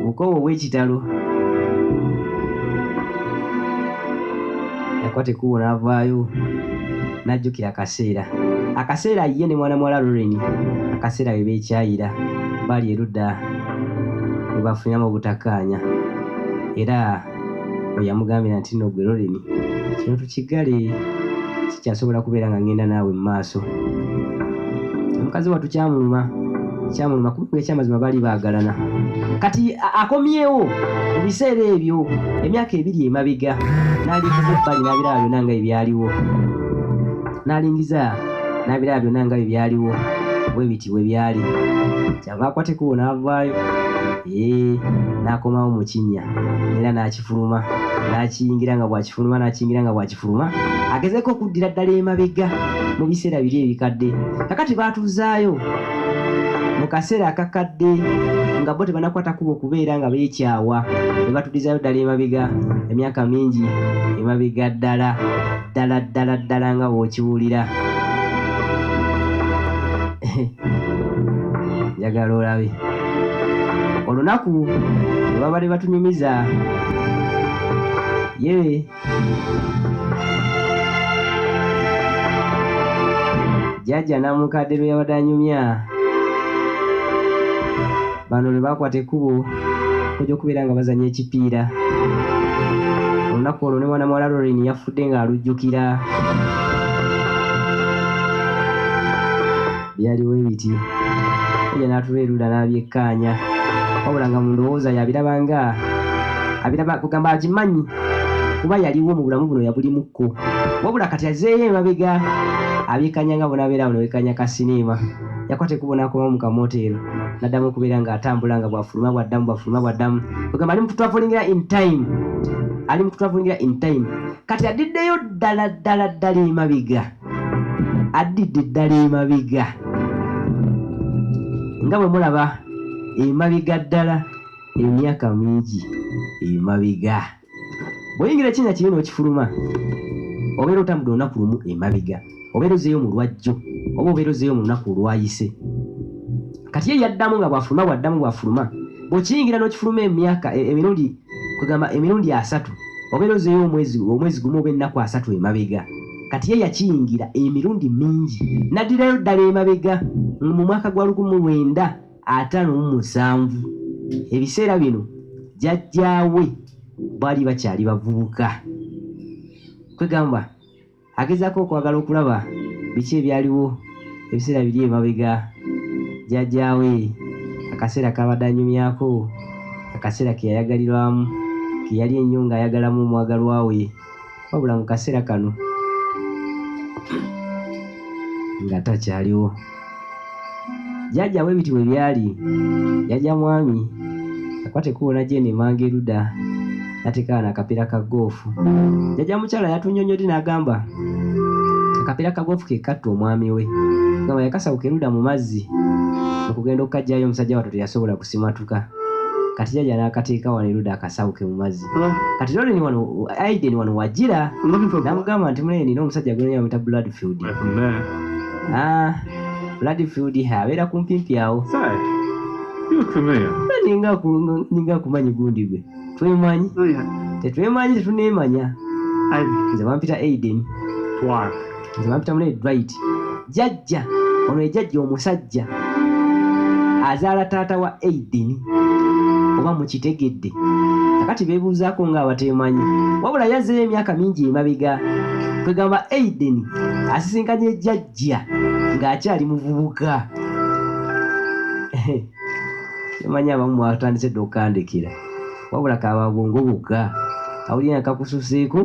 bukoowo bw'ekitalo yakwata ekkubo n'avaayo n'ajjukira akaseera ye ne mwana muwala Lorraine akaseera bwe beekyayira bali erudda we bafunyamu obutakkaanya era oyo yamugambira nti nno gwe Lorraine kino tukigale sikyasobola kubeera nga ngenda naawe mu maaso omukazi wattu kyamuluma kumbe ekyamazima baali baagalana kati akomyewo mu biseera ebyo emyaka 2 emabega n'alingiza ebbali n'abiraba byonna nga ebyaliwo bwe biti bwe byali kyava akwateko n'avaayo n'akomawo mu kinnya era n'akifuluma n'akiyingira nga bwakifuluma agezeeko okuddira ddala emabega mu biseera biri ebikadde kakati baatuzaayo mu kaseera akakadde nga bo tebanakwata kubo kubeera nga beekyawa ne batuddizayo ddala emabega emyaka mingi emabega ddala nga bw'okiwulira njagala olabe olunaku lwe babale batunyumiza ye jjajja n'amukadde lwe yabadde anyumya bano lwe bakwata ekkubo okujja okubeera nga bazanya ekipiira olunaku olwo ne mwana muwala Lorraine yafudde ng'alujjukira byaliwo ebiti ejja n'atula erudda n'abyekkaanya wabula nga mu ndowooza abiraba kugamba agimanyi kuba yaliwo mu bulamu buno yabulimukko wabula kati azeeyo emabega abyekkaanya nga bonaabeera buno wekkaanya ka sinema yakwata ekkubo n'akomawo mu kamoteero n'addamu okubeera ng'atambula nga bwafuluma bwaddamu kugamba ali mu kutwavulingira in time kati addiddeyo ddala emabega nga bwe mulaba emabega ddala emyaka mingi emabega bw'oyingira ekinnya kiri n'okifuluma obeera otambudde olunaku lumu emabega obeera ozeeyo mu lwajjo oba obeera ozeeyo mu lunaku olwayise kati ye yaddamu nga bwafuluma bw'okiyingira n'okifuluma emyaka emirundi kugamba emirundi 3 obeera ozeeyo omwezi gumu oba ennaku 3 emabega kati ye yakiyingira emirundi mingi naddirayo ddala emabega mu mwaka gwa 1957 ebiseera bino jjajjaawe baali bakyali bavubuka kwegamba agezaako okwagala okulaba biki ebyaliwo ebiseera biri emabega jjajjaawe akaseera kabadde anyumyako akaseera ke yayagalirwamu ke yali ennyo ng'ayagalamu omwagalwa we wabula mu kaseera kano nga takyaliwo jjajjaawe ebiti bwe byali jjajja mwami yakwata ekkubo n'ajja eno emanga erudda n'ateekawo n'akapiira ka goofu jjajja mukyala yatunnyonnyodde n'agamba akapiira ka goofu ke katta omwami we gamba yakasawuka erudda mu mazzi okugenda okukajjayo omusajja wattu teyasobola kusimatuka kati jjajja n'akateeka wano erudda akasawuke mu mazzi kati Lorraine wano Aiden wano wajjira n'amugamba nti mulene nina omusajja gwe bamuyita Bradfield Bradfield abeera kumpimpi awo ninga kumanyi gundi gwe twemanyi tetwemanyi tetuneemanya nze bampita Aiden nze bampita mune Dwight jjajja ono ejjajja omusajja azaala taata wa Aiden oba mukitegedde kakati beebuuzaako ng'abateemanyi wabula yazzeeyo emyaka mingi emabega kwegamba Aiden asisinkanye jjajja ng'akyali muvubuka temanyi abamu mwatandise dde okukandikira wabula kaababwongo bukka awulira nkakususeeko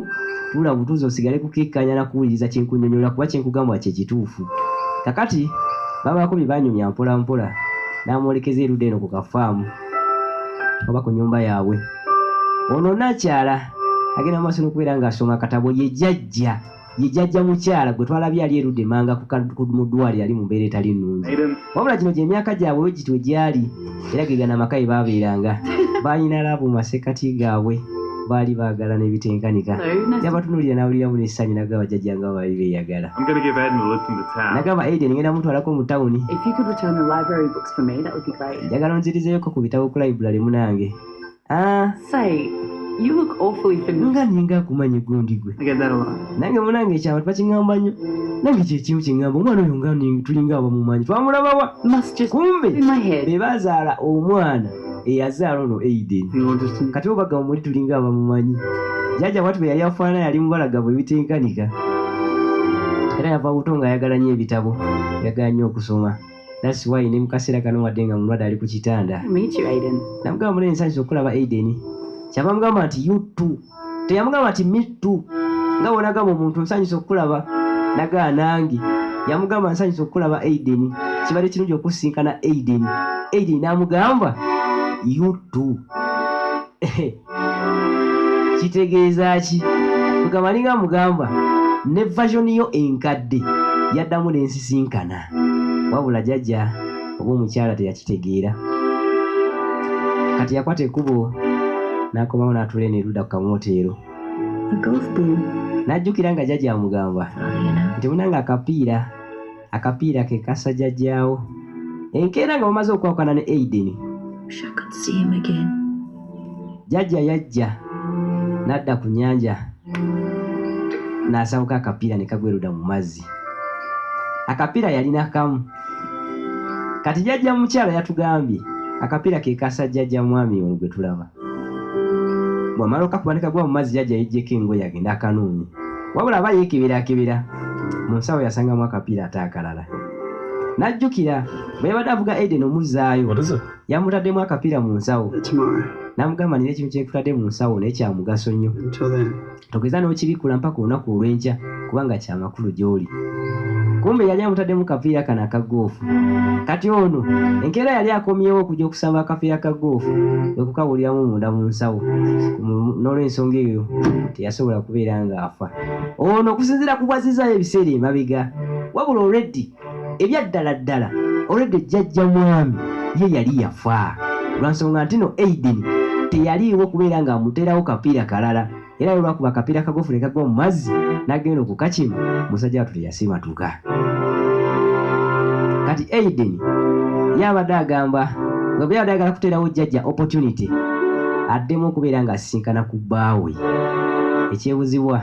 tuula butuuzi osigale kukikkanya na kuwuliriza kyenkunyonyola kuba kyenkugamba kyekituufu kakati babaako bye banyumya mpola mpola n'amwolekeza erudda eno ku kafaamu oba ku nnyumba yaabwe ono nakyala agenda mu maaso n'okubeera ng'asoma akatabo ye jjajja ye jjajja mukyala gwe twalabye ali erudde manga mu ddwaliro ali mu mbeera etali nnungi. Wabula gino gy'emyaka gyabwe we gitwe gyali era gegana amaka ye baabeeranga baalina laabu mu masekkati gaabwe baali baagala n'ebitenkanika. Yabatunuulira n'awuliramu n'essanyu n'agamba jjajja nga baali beeyagala. I'm going to give Aiden a lift into town. N'agamba Aiden ngenda mutwalako mu tawuni. If you could return the library books for me, that would be great. Njagala onzirizeeko ku bitabo ku library munange. Say, you look awfully familiar. Nga ninga akumanya gundi gwe. I get that a lot. Nange munange ekyama tubakingamba nnyo. Nange kyekimu kingamba omwana oyo nga tulinga abamumanyi twamulaba wa. Must just Kumbe in my head. be bazaala omwana eyazaala ono Aiden. Kati obaga muli tulinga abamumanyi. Jjajja bwatu bwe yali afaana yali mubalaga bwe bitenkanika. Era yava buto ng'ayagala nnyo ebitabo. Yagala nnyo okusoma. That's why ne mu kaseera kano wadde nga mulwadde ali ku kitanda. Meet you, Aiden. Namugamba munene nsanyusa okulaba Aiden. Kyava mugamba nti you too. Teyamugamba nti me too. Nga bw'onagamba omuntu nsanyusa okulaba nagaa nange. Yamugamba nsanyusa okulaba Aiden. Kibadde kirungi okusinkana Aiden. Aiden n'amugamba you too. Kitegeeza ki? Mugamba ninga mugamba ne version yo enkadde yaddamu n'ensisinkana. Wabula jjajja oba omukyala teyakitegeera. Kati yakwata ekkubo n'akomawo n'atuula n'erudda ku kamooteero. N'ajjukira nga jjajja amugamba nti munanga akapiira ke kasa jjajjaawo. Enkeera nga bamaze okwawukana ne Aiden. Jjajja yajja n'adda ku nnyanja n'asabuka akapiira ne kagwa erudda mu mazzi. Akapiira yalina kamu. Kati jjajja mukyala yatugambye akapiira ke kasa jjajja mwami ono gwe tulaba. Bw'amala okakuba ne kagwa mu mazzi jjajja yejjeko engoye agenda akanoonye. Wabula aba yeekebera mu nsawo yasangamu akapiira ate akalala. N'ajjukira bwe yabadde avuga Aiden omuzzaayo yamutaddemu akapiira mu nsawo. N'amugamba nina ekintu kyekutadde mu nsawo naye kya mugaso nnyo. Togeza n'okibikula mpaka olunaku olw'enkya kubanga kya makulu gy'oli. Kumbe yali amutaddemu kapiira kano aka goofu. Kati ono enkeera yali akomyewo okujja okusamba akapiira ka goofu okukawuliramu munda mu nsawo. N'olw'ensonga eyo teyasobola kubeera ng'afa. Ono okusinziira ku bwazizaayo ebiseera emabega. Wabula already ebyaddala ddala already jjajja mwami ye yali yafa. Lwansonga nti no Aiden teyaliiwo kubeera ng'amuteerawo kapiira kalala. Era olwakuba akapiira kagoofu ne kagwa mu mazzi n'agenda okukakima musajja wattu teyasimatuka. Kati Aiden yabadde agamba nga bwe yabadde agala kuteerawo jjajja opportunity addemu okubeera ng'asisinkana ku bbaawe. Ekyebuzibwa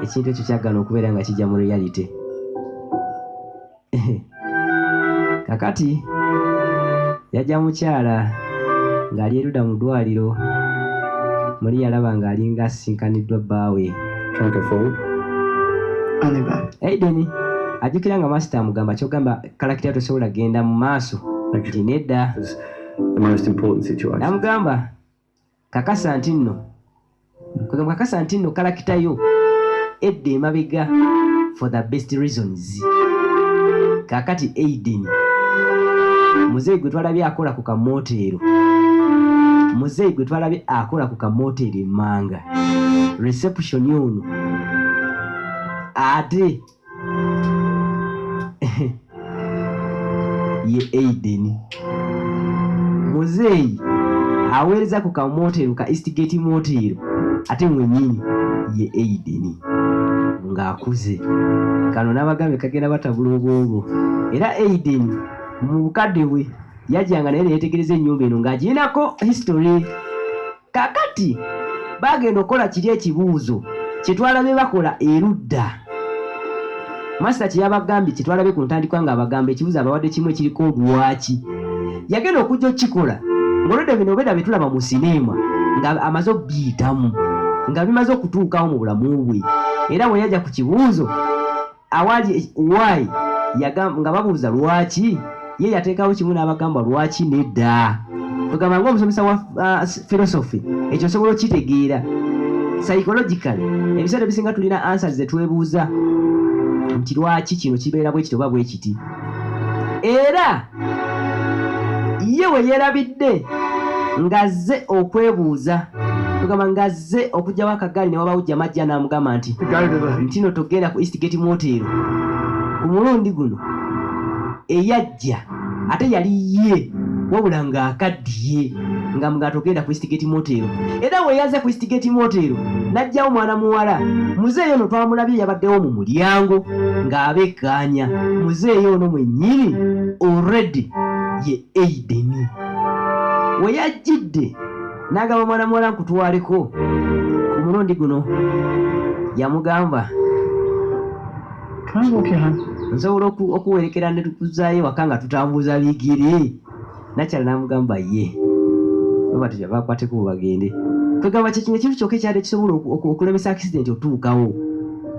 ekintu ekyo kyagana okubeera nga kijja mu reality. Kakati yajja mukyala ng'ali erudda mu ddwaliro. Muli yalaba ng'alinga asisinkaniddwa bbaawe. Aiden ajjukira nga master amugamba kyogamba kalakita tosobola genda mu maaso nti nedda. N'amugamba kakasa nti nno kalakita yo edda emabega for the best reasons. Kakati Aiden muzeeyi gwe twalabye akola ku kamooteero. Muzeeyi gwe twalabye akola ku kamooteero emmanga. Reception ono ate ye Aiden. Muzeeyi aweereza ku kamooteero ka Eastgate Motel ate mwennyini ye Aiden ng'akuze. Kano n'abagambe kagenda batabula obwongo. Era Aiden mu bukadde bwe yajjanga naye neyetegereza ennyumba eno ng'agirinako history. Kakati bagenda okukola kiri ekibuuzo kye twalabye bakola erudda. Master kye yabagambye kye twalabye ku ntandikwa ng'abagamba ekibuuzo abawadde kimu ekiriko lwaki. Yagenda okujja okukikola ng'olwedde bino obeda bye tulaba mu sinema nga amaze obbiyitamu nga bimaze okutuukawo mu bulamu bwe. Era bwe yajja ku kibuuzo awali why nga babuuza lwaki ye yateekawo kimu n'abagamba lwaki nedda. Tugamba ng'omusomesa wa philosophy ekyo osobola okitegeera psychologically ebiseera ebisinga tulina answers ze twebuuza nti lwaki kino kibeera bwe kiti oba bwe kiti. Era ye we yeerabidde ng'azze okwebuuza tugamba ngazze okugyawo akagaali ne wabawo jamajja n'amugamba nti To go to the ntino togenda ku Eastgate Motel. Ku mulundi guno eyajja ate yali ye wabula ng'akaddiye nga togenda ku Eastgate Motel. Era we yaze ku Eastgate Motel n'ajjawo mwana muwala muzeeyo ono twamulabye yabaddewo mu mulyango ng'abekkaanya. Muzeeyo ono mwennyini already ye Aiden. We yajjidde n'agamba mwana muwala nkutwaleko. Ku mulundi guno yamugamba Can I walk you home? nsobola okuwerekera ne tukuzaayo waka nga tutambuza bigere. Nakyala n'amugamba ye bwe bakwateko bwe bagende. Kwegamba kye kino ekintu kyokka ekyali kisobola okulemesa accident otuukawo.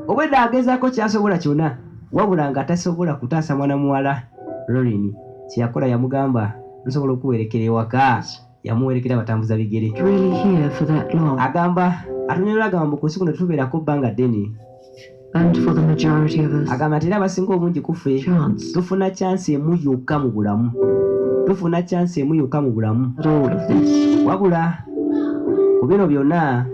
Obwedda agezaako kyasobola kyonna wabula nga tasobola kutaasa mwana muwala Lauren. Kye yakola yamugamba nsobola okuwerekera ewaka. Yamuwerekera batambuza bigere. Really here for that long? Agamba atunyola agamba ku nsi kuno tubeerako bbanga ddene. And for the majority of us, Agamba ati era abasinga obungi kufe chance tufuna chance emu yokka mu bulamu. Tufuna chance emu yokka mu bulamu. at all of this. Wabula ku bino byonna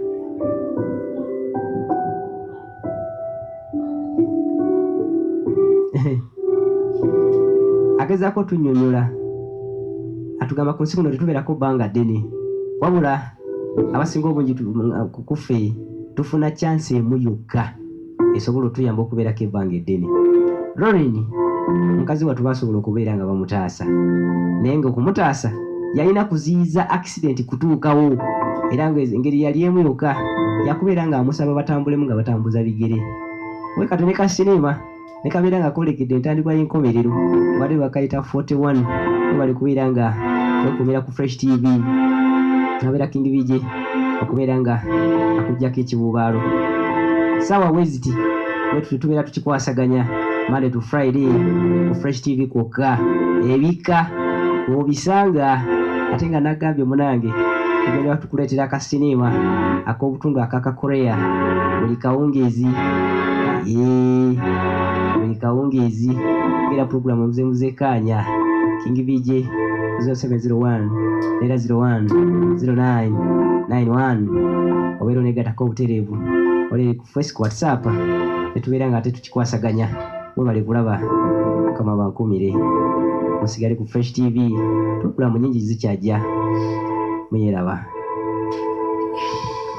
agezaako tunnyonnyola atugamba ku nsi kuno tetubeerako bbanga ddene wabula abasinga obungi kufe tufuna chance emu yokka esobola otuyamba okubeerako ebbanga eddene. Lauren mukazi wattu basobola okubeera nga bamutaasa naye ng'okumutaasa yalina kuziyiza accident kutuukawo era ng'engeri yali emu yokka yakubeera ng'amusaba batambulemu nga batambuza bigere. We kati ne ka sinema ne kabeera nga kolekedde entandikwa y'enkomerero bali bakayita 41 we bali kubeera nga wekumira ku Fresh TV abeera King BJ okubeera nga akuggyako ekibuubaalo. Sawa weziti wetu tubeera tukikwasaganya Monday to Friday ku Fresh TV kwokka. Ebika obisanga ate nga nagambye munange tugenda tukuleetera akasinema ak'obutundu akakakorea buli kawungeezi. Buli kawungeezi era puroguramu omuzemuze kaanya King BJ 0701 era 010991 obeera oneegattako obutereevu oli ku Facebook WhatsApp netubeera nga ate tukikwasaganya. Mwebale kulaba Mukama bankumire musigale ku Fresh TV puroguramu nyingi zikyajja muyeraba.